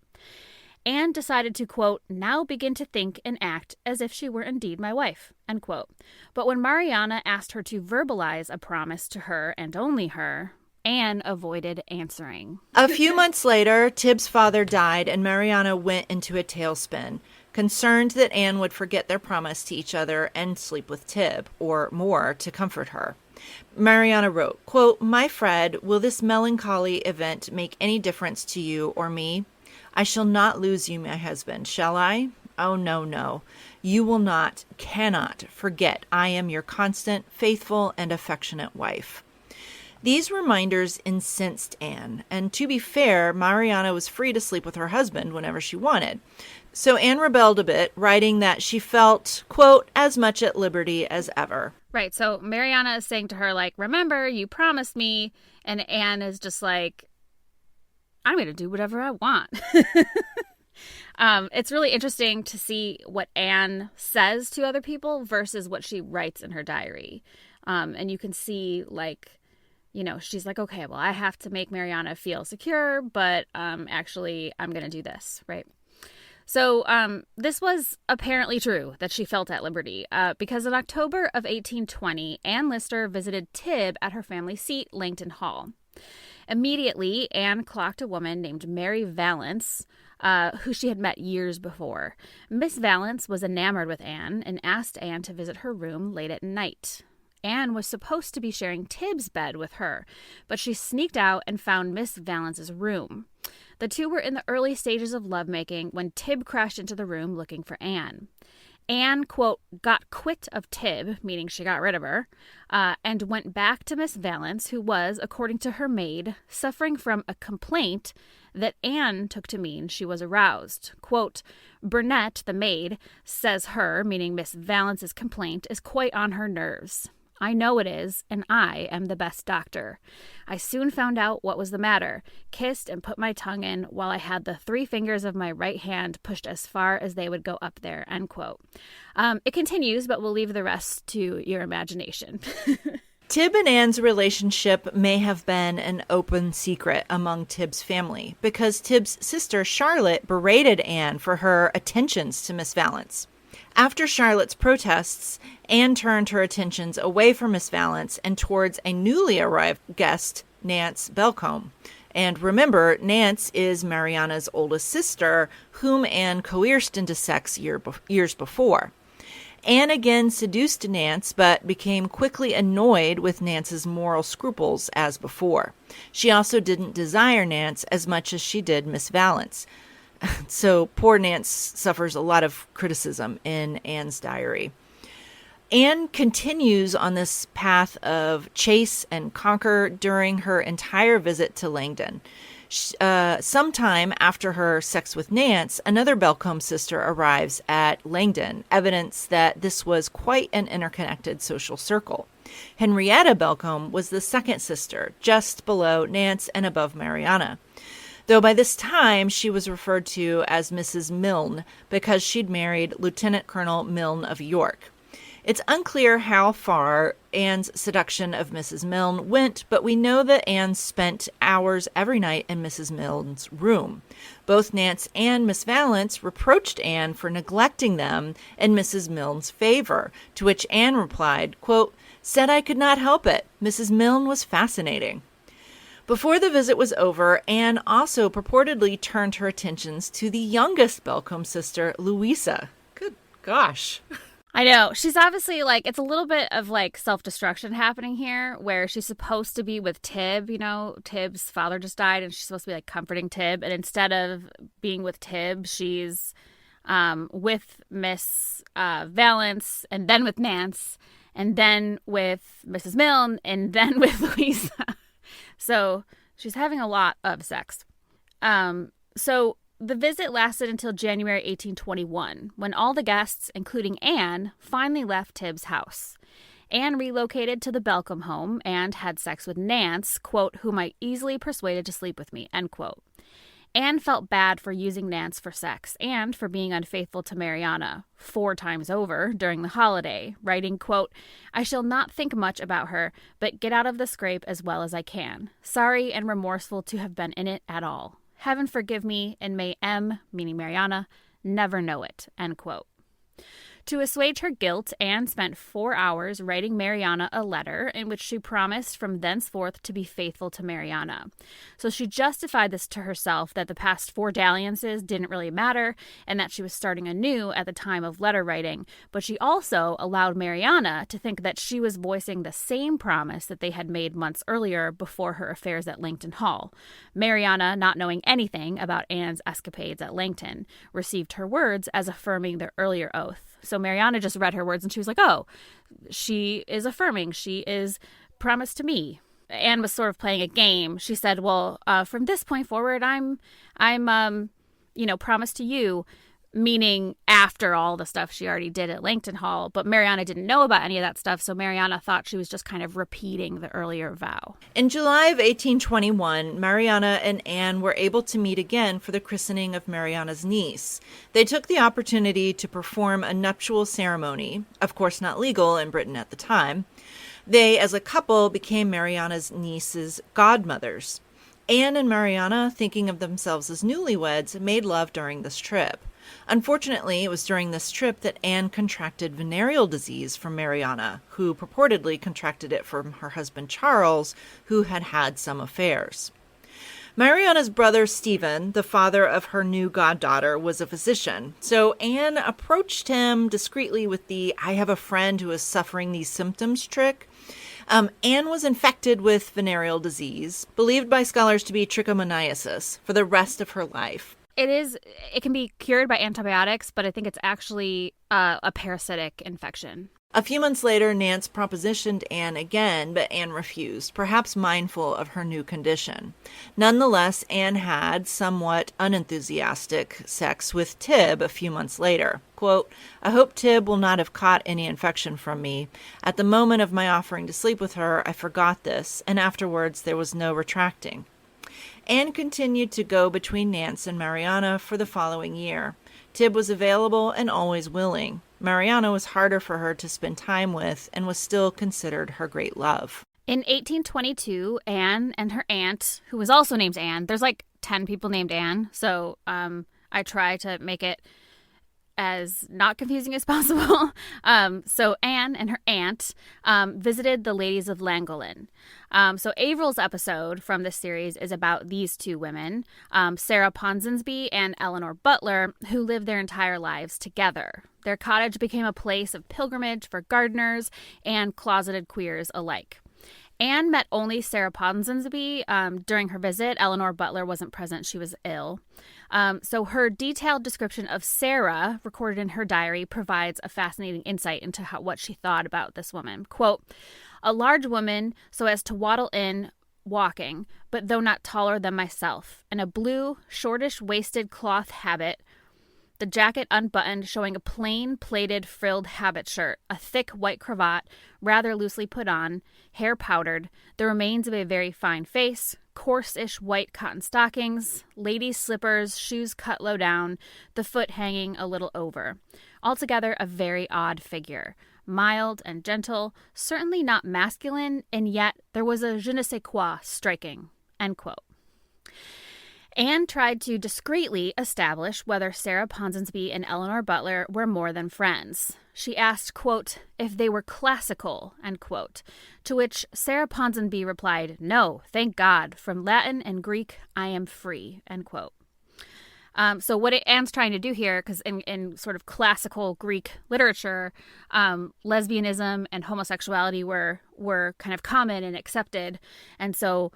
Anne decided to, quote, "now begin to think and act as if she were indeed my wife," end quote. But when Mariana asked her to verbalize a promise to her and only her, Anne avoided answering. A few months later, Tib's father died, and Mariana went into a tailspin, concerned that Anne would forget their promise to each other and sleep with Tib, or more, to comfort her. Mariana wrote, quote, "My Fred, will this melancholy event make any difference to you or me? I shall not lose you, my husband, shall I? Oh, no, no. You will not, cannot forget I am your constant, faithful, and affectionate wife." These reminders incensed Anne, and to be fair, Mariana was free to sleep with her husband whenever she wanted. So Anne rebelled a bit, writing that she felt, quote, "as much at liberty as ever." Right, so Mariana is saying to her, like, remember, you promised me, and Anne is just like, I'm going to do whatever I want. It's really interesting to see what Anne says to other people versus what she writes in her diary. And you can see, like, you know, she's like, okay, well, I have to make Mariana feel secure, but actually I'm going to do this, right? So this was apparently true that she felt at liberty because in October of 1820, Anne Lister visited Tib at her family seat, Langton Hall. Immediately, Anne clocked a woman named Mary Valence, who she had met years before. Miss Valence was enamored with Anne and asked Anne to visit her room late at night. Anne was supposed to be sharing Tib's bed with her, but she sneaked out and found Miss Valence's room. The two were in the early stages of lovemaking when Tib crashed into the room looking for Anne. Anne, quote, got quit of Tib, meaning she got rid of her, and went back to Miss Valence, who was, according to her maid, suffering from a complaint that Anne took to mean she was aroused. Quote, Burnett, the maid, says her, meaning Miss Valence's complaint, is quite on her nerves. I know it is, and I am the best doctor. I soon found out what was the matter, kissed and put my tongue in while I had the 3 fingers of my right hand pushed as far as they would go up there, end quote. It continues, but we'll leave the rest to your imagination. Tib and Anne's relationship may have been an open secret among Tib's family because Tib's sister Charlotte berated Anne for her attentions to Miss Valence. After Charlotte's protests, Anne turned her attentions away from Miss Valence and towards a newly arrived guest, Nance Belcombe. And remember, Nance is Mariana's oldest sister, whom Anne coerced into sex years before. Anne again seduced Nance, but became quickly annoyed with Nance's moral scruples as before. She also didn't desire Nance as much as she did Miss Valence. So poor Nance suffers a lot of criticism in Anne's diary. Anne continues on this path of chase and conquer during her entire visit to Langdon. Sometime after her sex with Nance, another Belcombe sister arrives at Langdon, evidence that this was quite an interconnected social circle. Henrietta Belcombe was the second sister, just below Nance and above Mariana. though by this time she was referred to as Mrs. Milne because she'd married Lieutenant Colonel Milne of York. It's unclear how far Anne's seduction of Mrs. Milne went, but we know that Anne spent hours every night in Mrs. Milne's room. Both Nance and Miss Valence reproached Anne for neglecting them in Mrs. Milne's favor, to which Anne replied, quote, "Said I could not help it. Mrs. Milne was fascinating." Before the visit was over, Anne also purportedly turned her attentions to the youngest Belcombe sister, Louisa. Good gosh. I know. She's obviously it's a little bit of self-destruction happening here where she's supposed to be with Tib. Tib's father just died and she's supposed to be comforting Tib. And instead of being with Tib, she's with Miss Valence and then with Nance and then with Mrs. Milne and then with Louisa. So she's having a lot of sex. So the visit lasted until January 1821, when all the guests, including Anne, finally left Tib's house. Anne relocated to the Belcombe home and had sex with Nance, quote, "whom I easily persuaded to sleep with me," end quote. Anne felt bad for using Nance for sex and for being unfaithful to Mariana 4 times over during the holiday, writing, quote, "I shall not think much about her, but get out of the scrape as well as I can. Sorry and remorseful to have been in it at all. Heaven forgive me, and may M, meaning Mariana, never know it," end quote. To assuage her guilt, Anne spent 4 hours writing Mariana a letter in which she promised from thenceforth to be faithful to Mariana. So she justified this to herself that the past 4 dalliances didn't really matter and that she was starting anew at the time of letter writing, but she also allowed Mariana to think that she was voicing the same promise that they had made months earlier before her affairs at Langton Hall. Mariana, not knowing anything about Anne's escapades at Langton, received her words as affirming their earlier oath. So Mariana just read her words and she was like, oh, she is affirming. She is promised to me. Anne was sort of playing a game. She said, well, from this point forward, I'm promised to you, meaning after all the stuff she already did at Langton Hall. But Mariana didn't know about any of that stuff, so Mariana thought she was just kind of repeating the earlier vow. In July of 1821, Mariana and Anne were able to meet again for the christening of Mariana's niece. They took the opportunity to perform a nuptial ceremony, of course not legal in Britain at the time. They, as a couple, became Mariana's niece's godmothers. Anne and Mariana, thinking of themselves as newlyweds, made love during this trip. Unfortunately, it was during this trip that Anne contracted venereal disease from Mariana, who purportedly contracted it from her husband Charles, who had had some affairs. Mariana's brother Stephen, the father of her new goddaughter, was a physician, so Anne approached him discreetly with the "I have a friend who is suffering these symptoms" trick. Anne was infected with venereal disease, believed by scholars to be trichomoniasis, for the rest of her life. It can be cured by antibiotics, but I think it's actually a parasitic infection. A few months later, Nance propositioned Anne again, but Anne refused, perhaps mindful of her new condition. Nonetheless, Anne had somewhat unenthusiastic sex with Tib a few months later. Quote, "I hope Tib will not have caught any infection from me. At the moment of my offering to sleep with her, I forgot this, and afterwards there was no retracting." Anne continued to go between Nance and Mariana for the following year. Tib was available and always willing. Mariana was harder for her to spend time with and was still considered her great love. In 1822, Anne and her aunt, who was also named Anne, there's 10 people named Anne, so I try to make it as not confusing as possible. So Anne and her aunt visited the ladies of Llangollen. So Avril's episode from this series is about these 2 women, Sarah Ponsonby and Eleanor Butler, who lived their entire lives together. Their cottage became a place of pilgrimage for gardeners and closeted queers alike. Anne met only Sarah Ponsonby during her visit. Eleanor Butler wasn't present. She was ill. So her detailed description of Sarah, recorded in her diary, provides a fascinating insight into what she thought about this woman. Quote, "A large woman so as to waddle in walking, but though not taller than myself, in a blue, shortish-waisted cloth habit, the jacket unbuttoned, showing a plain, plaited, frilled habit shirt, a thick white cravat, rather loosely put on, hair powdered, the remains of a very fine face, coarse-ish white cotton stockings, ladies' slippers, shoes cut low down, the foot hanging a little over. Altogether, a very odd figure. Mild and gentle, certainly not masculine, and yet there was a je ne sais quoi striking." End quote. Anne tried to discreetly establish whether Sarah Ponsonby and Eleanor Butler were more than friends. She asked, quote, if they were classical, end quote, to which Sarah Ponsonby replied, "No, thank God. From Latin and Greek, I am free," end quote. So what Anne's trying to do here, because in sort of classical Greek literature, lesbianism and homosexuality were kind of common and accepted. And so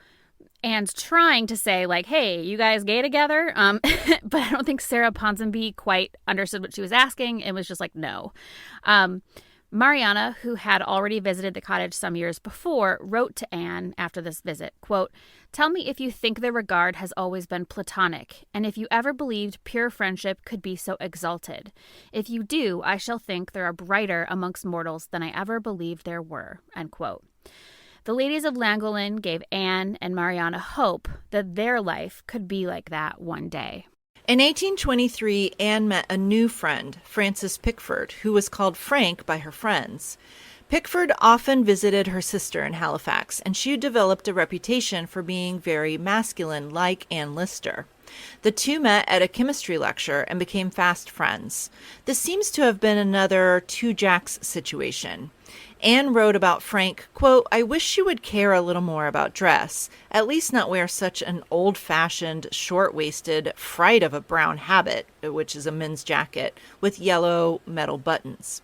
Anne's trying to say, like, hey, you guys gay together? But I don't think Sarah Ponsonby quite understood what she was asking and was just like, no. Mariana, who had already visited the cottage some years before, wrote to Anne after this visit, quote, "Tell me if you think their regard has always been platonic, and if you ever believed pure friendship could be so exalted. If you do, I shall think there are brighter amongst mortals than I ever believed there were," end quote. The ladies of Llangollen gave Anne and Mariana hope that their life could be like that one day. In 1823, Anne met a new friend, Francis Pickford, who was called Frank by her friends. Pickford often visited her sister in Halifax, and she developed a reputation for being very masculine, like Anne Lister. The two met at a chemistry lecture and became fast friends. This seems to have been another Two Jacks situation. Anne wrote about Frank, quote, "I wish you would care a little more about dress, at least not wear such an old-fashioned, short-waisted fright of a brown habit," which is a men's jacket, "with yellow metal buttons."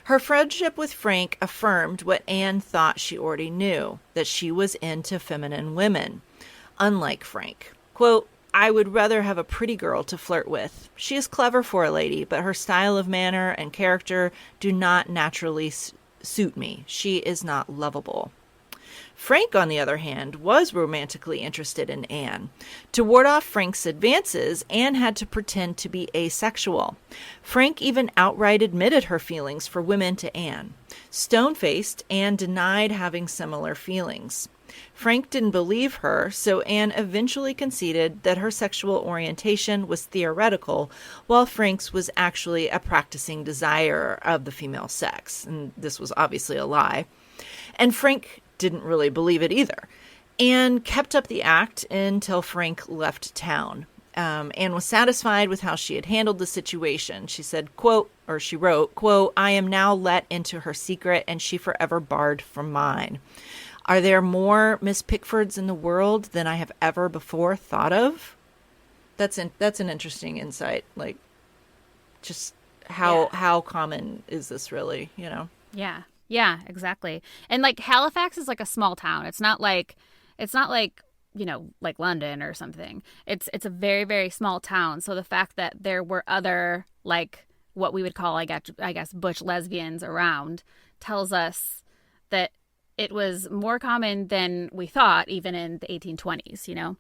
Her friendship with Frank affirmed what Anne thought she already knew, that she was into feminine women. Unlike Frank, quote, "I would rather have a pretty girl to flirt with. She is clever for a lady, but her style of manner and character do not naturally suit me. She is not lovable." Frank, on the other hand, was romantically interested in Anne. To ward off Frank's advances, Anne had to pretend to be asexual. Frank even outright admitted her feelings for women to Anne. Stone-faced, Anne denied having similar feelings. Frank didn't believe her, so Anne eventually conceded that her sexual orientation was theoretical, while Frank's was actually a practicing desire of the female sex. And this was obviously a lie. And Frank didn't really believe it either. Anne kept up the act until Frank left town. Anne was satisfied with how she had handled the situation. She said, quote, or she wrote, quote, "I am now let into her secret, and she forever barred from mine. Are there more Miss Pickfords in the world than I have ever before thought of?" That's an interesting insight. Like, just how common is this really, you know? Yeah, exactly. And like Halifax is like a small town. It's not like, you know, like London or something. It's a very, very small town. So the fact that there were other, like, what we would call, I guess, butch lesbians around tells us that it was more common than we thought, even in the 1820s, you know?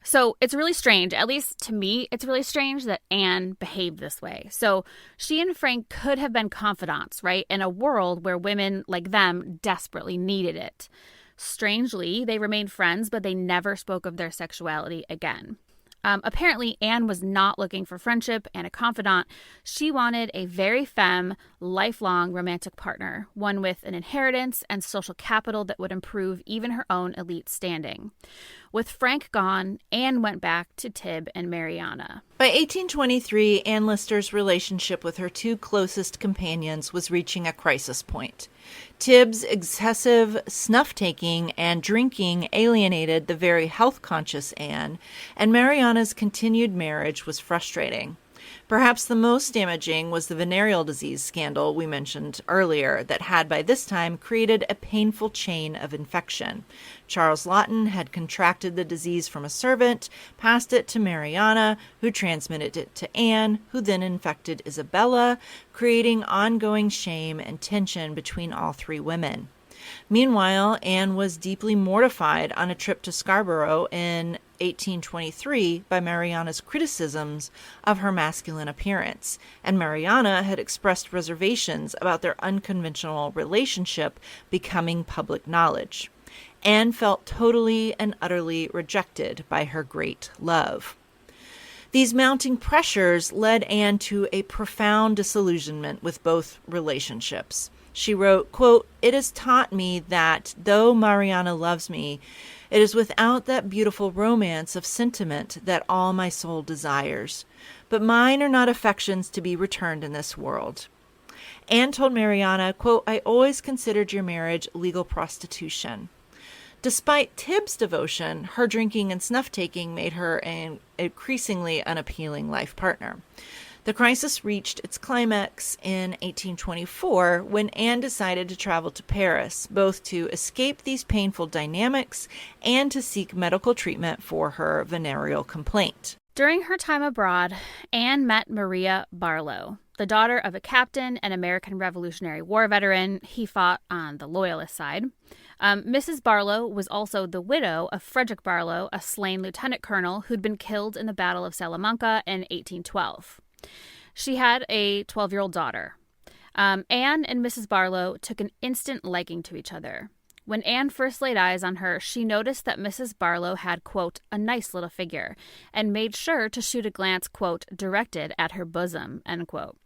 So it's really strange, at least to me, it's really strange that Anne behaved this way. So she and Frank could have been confidants, right? In a world where women like them desperately needed it. Strangely, they remained friends, but they never spoke of their sexuality again. Apparently, Anne was not looking for friendship and a confidant. She wanted a very femme, lifelong romantic partner, one with an inheritance and social capital that would improve even her own elite standing. With Frank gone, Anne went back to Tib and Mariana. By 1823, Anne Lister's relationship with her two closest companions was reaching a crisis point. Tib's excessive snuff-taking and drinking alienated the very health-conscious Anne, and Mariana's continued marriage was frustrating. Perhaps the most damaging was the venereal disease scandal we mentioned earlier that had by this time created a painful chain of infection. Charles Lawton had contracted the disease from a servant, passed it to Mariana, who transmitted it to Anne, who then infected Isabella, creating ongoing shame and tension between all three women. Meanwhile, Anne was deeply mortified on a trip to Scarborough in 1823 by Mariana's criticisms of her masculine appearance, and Mariana had expressed reservations about their unconventional relationship becoming public knowledge. Anne felt totally and utterly rejected by her great love. These mounting pressures led Anne to a profound disillusionment with both relationships. She wrote, quote, "It has taught me that, though Mariana loves me, it is without that beautiful romance of sentiment that all my soul desires. But mine are not affections to be returned in this world." Anne told Mariana, quote, "I always considered your marriage legal prostitution." Despite Tibb's devotion, her drinking and snuff-taking made her an increasingly unappealing life partner. The crisis reached its climax in 1824 when Anne decided to travel to Paris, both to escape these painful dynamics and to seek medical treatment for her venereal complaint. During her time abroad, Anne met Maria Barlow, the daughter of a captain and American Revolutionary War veteran. He fought on the Loyalist side. Mrs. Barlow was also the widow of Frederick Barlow, a slain lieutenant colonel who'd been killed in the Battle of Salamanca in 1812. She had a 12-year-old daughter. Anne and Mrs. Barlow took an instant liking to each other. When Anne first laid eyes on her, she noticed that Mrs. Barlow had, quote, "a nice little figure," and made sure to shoot a glance, quote, "directed at her bosom," end quote.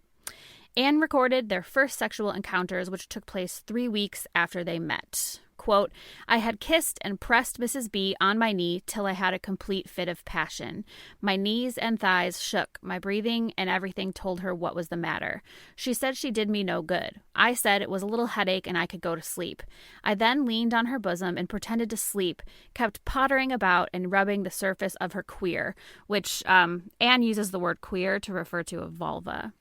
Anne recorded their first sexual encounters, which took place 3 weeks after they met. Quote, "I had kissed and pressed Mrs. B on my knee till I had a complete fit of passion. My knees and thighs shook, my breathing and everything told her what was the matter. She said she did me no good. I said it was a little headache and I could go to sleep. I then leaned on her bosom and pretended to sleep, kept pottering about and rubbing the surface of her queer," which Anne uses the word queer to refer to a vulva.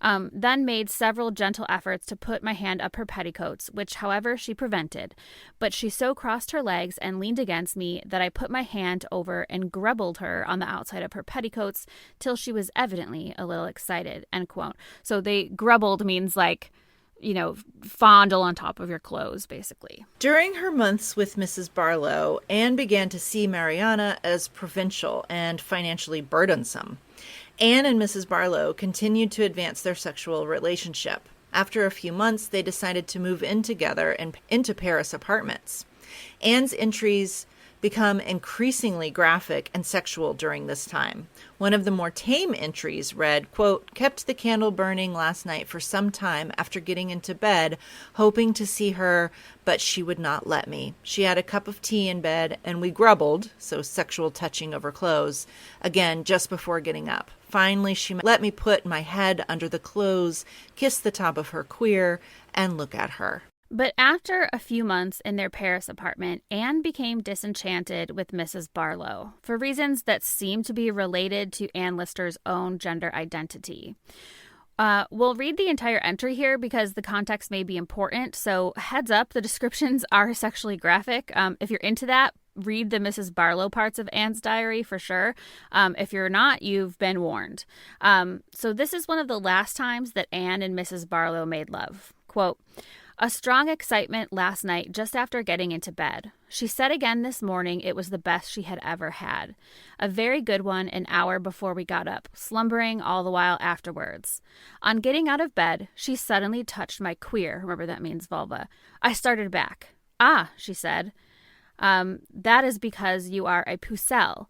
Then made several gentle efforts to put my hand up her petticoats, which, however, she prevented. But she so crossed her legs and leaned against me that I put my hand over and grubbled her on the outside of her petticoats till she was evidently a little excited, end quote. So they grubbled means like, fondle on top of your clothes, basically. During her months with Mrs. Barlow, Anne began to see Mariana as provincial and financially burdensome. Anne and Mrs. Barlow continued to advance their sexual relationship. After a few months, they decided to move in together and into Paris apartments. Anne's entries become increasingly graphic and sexual during this time. One of the more tame entries read, quote, "Kept the candle burning last night for some time after getting into bed, hoping to see her, but she would not let me. She had a cup of tea in bed, and we grubbled," so sexual touching over clothes, again just before getting up. Finally, she let me put my head under the clothes, kiss the top of her queer, and look at her. But after a few months in their Paris apartment, Anne became disenchanted with Mrs. Barlow for reasons that seem to be related to Anne Lister's own gender identity. We'll read the entire entry here because the context may be important, so heads up, the descriptions are sexually graphic. If you're into that, read the Mrs. Barlow parts of Anne's diary for sure. If you're not, you've been warned. So this is one of the last times that Anne and Mrs. Barlow made love. Quote, "A strong excitement last night just after getting into bed. She said again this morning it was the best she had ever had. A very good one an hour before we got up, slumbering all the while afterwards. On getting out of bed, she suddenly touched my queer," remember that means vulva. "I started back. 'Ah,' she said, 'that is because you are a pucelle.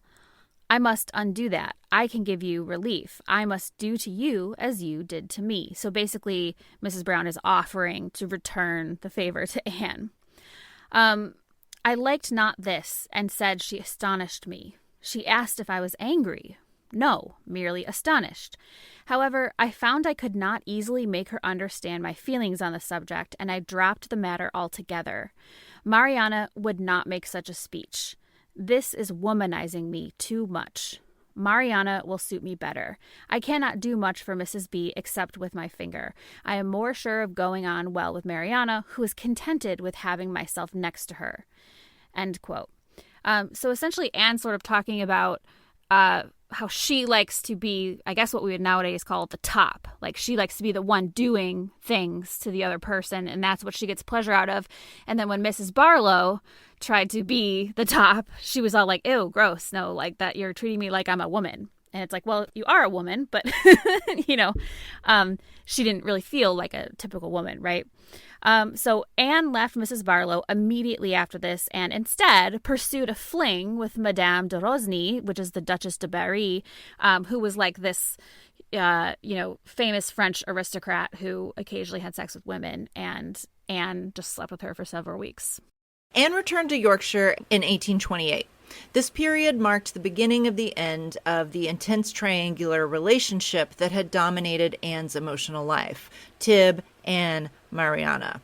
I must undo that. I can give you relief. I must do to you as you did to me.'" So basically, Mrs. Brown is offering to return the favor to Anne. "I liked not this, and said she astonished me. She asked if I was angry. No, merely astonished. However, I found I could not easily make her understand my feelings on the subject, and I dropped the matter altogether. Mariana would not make such a speech. This is womanizing me too much. Mariana will suit me better. I cannot do much for Mrs. B except with my finger. I am more sure of going on well with Mariana, who is contented with having myself next to her." End quote. So essentially, Anne's sort of talking about how she likes to be, I guess what we would nowadays call the top. Like, she likes to be the one doing things to the other person, and that's what she gets pleasure out of. And then when Mrs. Barlow tried to be the top, she was all like, "Ew, gross. No, like that, you're treating me like I'm a woman." And it's like, well, you are a woman, but, she didn't really feel like a typical woman, right? So Anne left Mrs. Barlow immediately after this and instead pursued a fling with Madame de Rosny, which is the Duchess de Berry, who was like this, famous French aristocrat who occasionally had sex with women, and Anne just slept with her for several weeks. Anne returned to Yorkshire in 1828. This period marked the beginning of the end of the intense triangular relationship that had dominated Anne's emotional life: Tib, Anne, Mariana.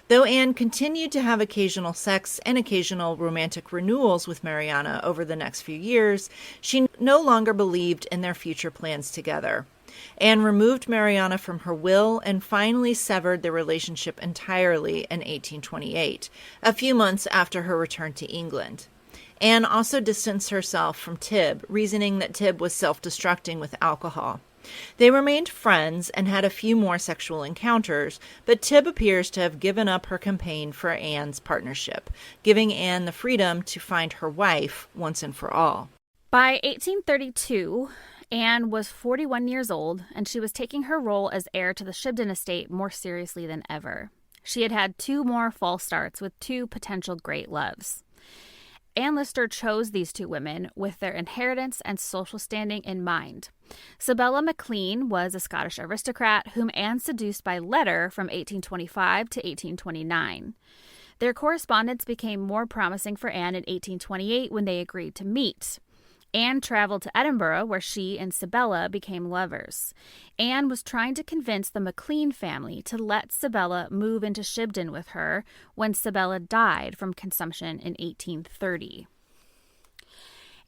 Though Anne continued to have occasional sex and occasional romantic renewals with Mariana over the next few years, she no longer believed in their future plans together. Anne removed Mariana from her will and finally severed the relationship entirely in 1828, a few months after her return to England. Anne also distanced herself from Tib, reasoning that Tib was self-destructing with alcohol. They remained friends and had a few more sexual encounters, but Tib appears to have given up her campaign for Anne's partnership, giving Anne the freedom to find her wife once and for all. By 1832, Anne was 41 years old, and she was taking her role as heir to the Shibden estate more seriously than ever. She had had 2 more false starts with 2 potential great loves. Anne Lister chose these 2 women with their inheritance and social standing in mind. Sabella Maclean was a Scottish aristocrat whom Anne seduced by letter from 1825 to 1829. Their correspondence became more promising for Anne in 1828 when they agreed to meet. Anne traveled to Edinburgh, where she and Sabella became lovers. Anne was trying to convince the Maclean family to let Sabella move into Shibden with her when Sabella died from consumption in 1830.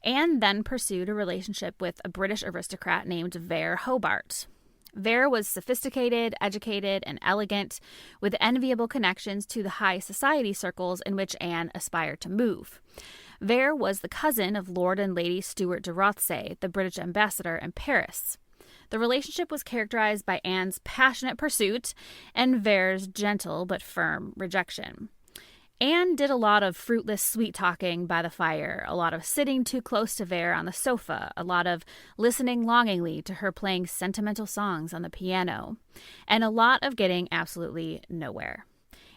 Anne then pursued a relationship with a British aristocrat named Vere Hobart. Vere was sophisticated, educated, and elegant, with enviable connections to the high society circles in which Anne aspired to move. Vere was the cousin of Lord and Lady Stuart de Rothsay, the British ambassador in Paris. The relationship was characterized by Anne's passionate pursuit and Vere's gentle but firm rejection. Anne did a lot of fruitless sweet-talking by the fire, a lot of sitting too close to Vere on the sofa, a lot of listening longingly to her playing sentimental songs on the piano, and a lot of getting absolutely nowhere.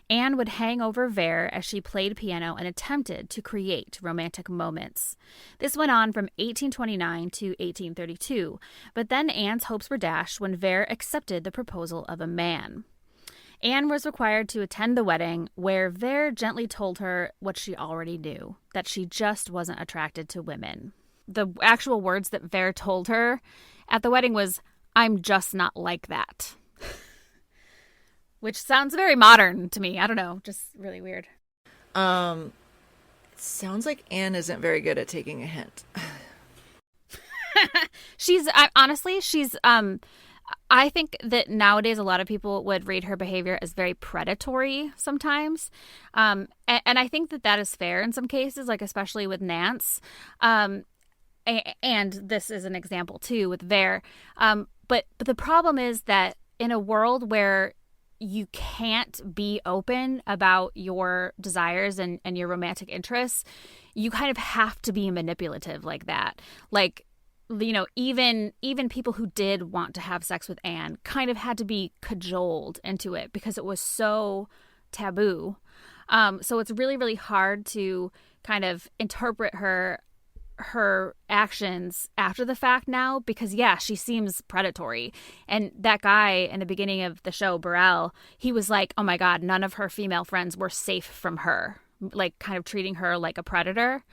Anne would hang over Vere as she played piano and attempted to create romantic moments. This went on from 1829 to 1832, but then Anne's hopes were dashed when Vere accepted the proposal of a man. Anne was required to attend the wedding, where Vere gently told her what she already knew, that she just wasn't attracted to women. The actual words that Vere told her at the wedding was, "I'm just not like that." Which sounds very modern to me. I don't know, just really weird. It sounds like Anne isn't very good at taking a hint. I think that nowadays a lot of people would read her behavior as very predatory sometimes. And I think that is fair in some cases, like especially with Nance. And this is an example too with Vere. But the problem is that in a world where you can't be open about your desires and your romantic interests, you kind of have to be manipulative like that. Like, even people who did want to have sex with Anne kind of had to be cajoled into it because it was so taboo. So it's really, really hard to kind of interpret her actions after the fact now because, yeah, she seems predatory. And that guy in the beginning of the show, Burrell, he was like, oh my God, none of her female friends were safe from her, like kind of treating her like a predator.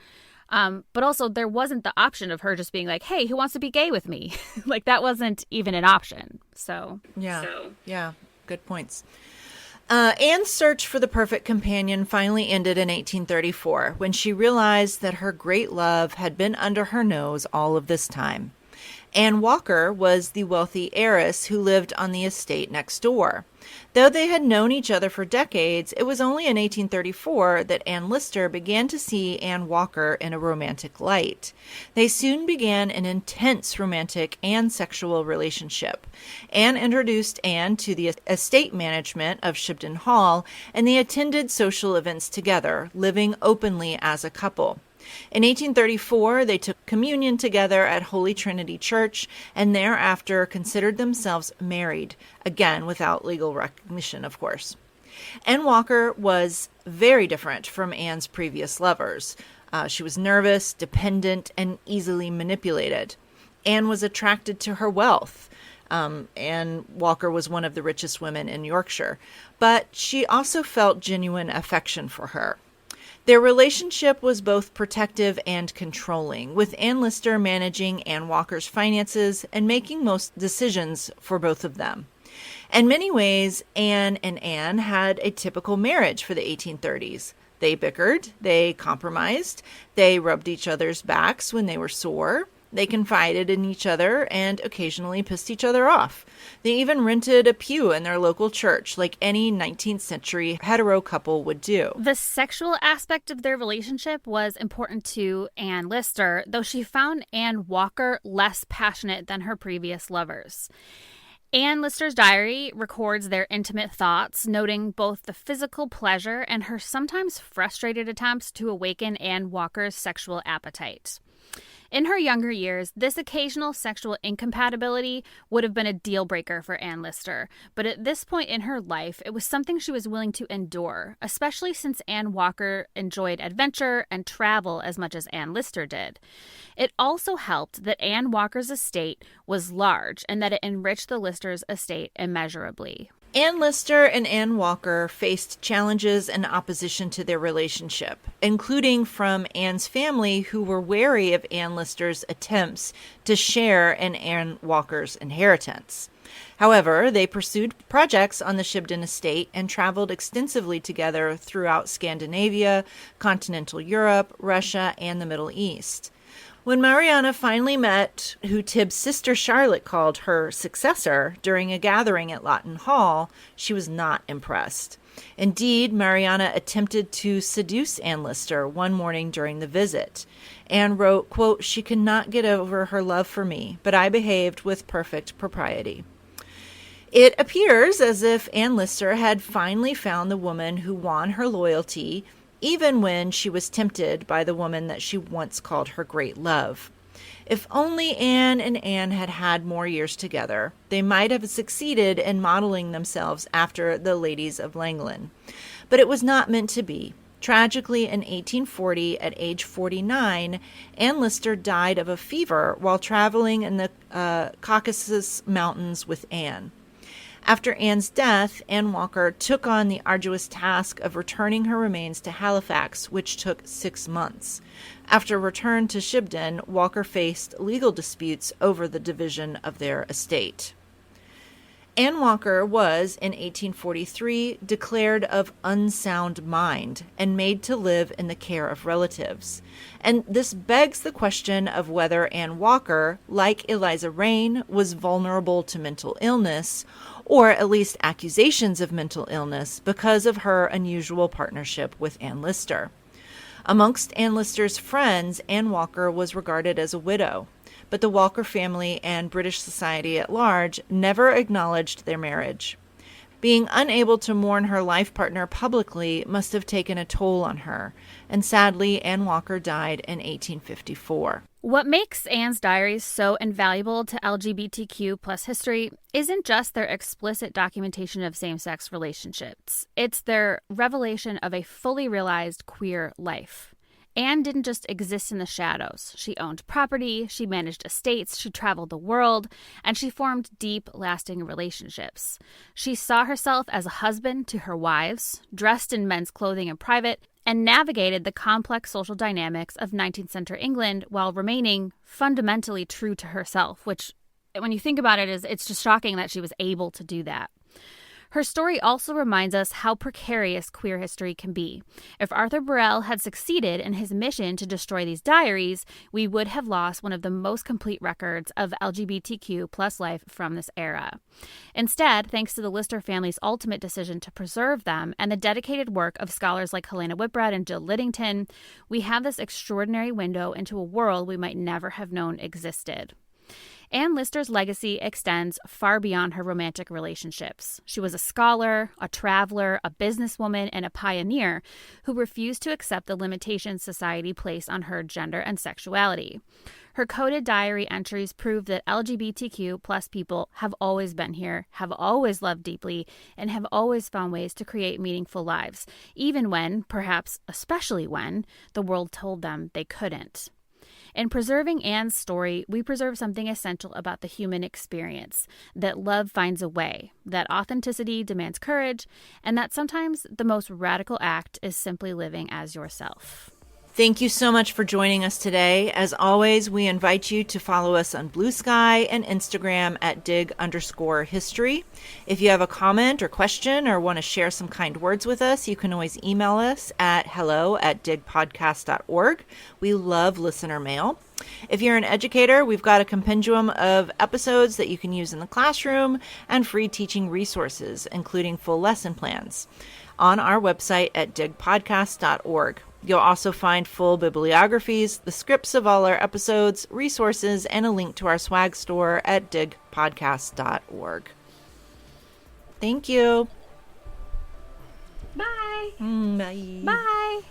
But also there wasn't the option of her just being like, hey, who wants to be gay with me? Like that wasn't even an option. Yeah, good points. Anne's search for the perfect companion finally ended in 1834 when she realized that her great love had been under her nose all of this time. Anne Walker was the wealthy heiress who lived on the estate next door. Though they had known each other for decades, it was only in 1834 that Anne Lister began to see Anne Walker in a romantic light. They soon began an intense romantic and sexual relationship. Anne introduced Anne to the estate management of Shibden Hall, and they attended social events together, living openly as a couple. In 1834, they took communion together at Holy Trinity Church and thereafter considered themselves married, again without legal recognition, of course. Anne Walker was very different from Anne's previous lovers. She was nervous, dependent, and easily manipulated. Anne was attracted to her wealth. Anne Walker was one of the richest women in Yorkshire, but she also felt genuine affection for her. Their relationship was both protective and controlling, with Anne Lister managing Anne Walker's finances and making most decisions for both of them. In many ways, Anne and Anne had a typical marriage for the 1830s. They bickered, they compromised, they rubbed each other's backs when they were sore, they confided in each other and occasionally pissed each other off. They even rented a pew in their local church like any 19th century hetero couple would do. The sexual aspect of their relationship was important to Anne Lister, though she found Anne Walker less passionate than her previous lovers. Anne Lister's diary records their intimate thoughts, noting both the physical pleasure and her sometimes frustrated attempts to awaken Anne Walker's sexual appetite. In her younger years, this occasional sexual incompatibility would have been a deal breaker for Anne Lister, but at this point in her life, it was something she was willing to endure, especially since Anne Walker enjoyed adventure and travel as much as Anne Lister did. It also helped that Anne Walker's estate was large and that it enriched the Listers' estate immeasurably. Anne Lister and Anne Walker faced challenges and opposition to their relationship, including from Anne's family, who were wary of Anne Lister's attempts to share in Anne Walker's inheritance. However, they pursued projects on the Shibden estate and traveled extensively together throughout Scandinavia, continental Europe, Russia, and the Middle East. When Mariana finally met who Tibb's sister Charlotte called her successor during a gathering at Lawton Hall, she was not impressed. Indeed, Mariana attempted to seduce Anne Lister one morning during the visit. Anne wrote, quote, "She could not get over her love for me, but I behaved with perfect propriety." It appears as if Anne Lister had finally found the woman who won her loyalty, even when she was tempted by the woman that she once called her great love. If only Anne and Anne had had more years together, they might have succeeded in modeling themselves after the ladies of Langland. But it was not meant to be. Tragically, in 1840, at age 49, Anne Lister died of a fever while traveling in the Caucasus Mountains with Anne. After Anne's death, Anne Walker took on the arduous task of returning her remains to Halifax, which took 6 months. After return to Shibden, Walker faced legal disputes over the division of their estate. Anne Walker was, in 1843, declared of unsound mind and made to live in the care of relatives. And this begs the question of whether Anne Walker, like Eliza Reign, was vulnerable to mental illness, or at least accusations of mental illness, because of her unusual partnership with Anne Lister. Amongst Anne Lister's friends, Anne Walker was regarded as a widow, but the Walker family and British society at large never acknowledged their marriage. Being unable to mourn her life partner publicly must have taken a toll on her, and sadly, Anne Walker died in 1854. What makes Anne's diaries so invaluable to LGBTQ plus history isn't just their explicit documentation of same-sex relationships. It's their revelation of a fully realized queer life. Anne didn't just exist in the shadows. She owned property, she managed estates, she traveled the world, and she formed deep, lasting relationships. She saw herself as a husband to her wives, dressed in men's clothing in private, and navigated the complex social dynamics of 19th century England while remaining fundamentally true to herself, which, when you think about it, it's just shocking that she was able to do that. Her story also reminds us how precarious queer history can be. If Arthur Burrell had succeeded in his mission to destroy these diaries, we would have lost one of the most complete records of LGBTQ plus life from this era. Instead, thanks to the Lister family's ultimate decision to preserve them and the dedicated work of scholars like Helena Whitbread and Jill Liddington, we have this extraordinary window into a world we might never have known existed. Anne Lister's legacy extends far beyond her romantic relationships. She was a scholar, a traveler, a businesswoman, and a pioneer who refused to accept the limitations society placed on her gender and sexuality. Her coded diary entries prove that LGBTQ plus people have always been here, have always loved deeply, and have always found ways to create meaningful lives, even when, perhaps especially when, the world told them they couldn't. In preserving Anne's story, we preserve something essential about the human experience, that love finds a way, that authenticity demands courage, and that sometimes the most radical act is simply living as yourself. Thank you so much for joining us today. As always, we invite you to follow us on Blue Sky and Instagram at dig_history. If you have a comment or question or want to share some kind words with us, you can always email us at hello@digpodcast.org. We love listener mail. If you're an educator, we've got a compendium of episodes that you can use in the classroom and free teaching resources, including full lesson plans, on our website at digpodcast.org. You'll also find full bibliographies, the scripts of all our episodes, resources, and a link to our swag store at digpodcast.org. Thank you. Bye. Bye. Bye.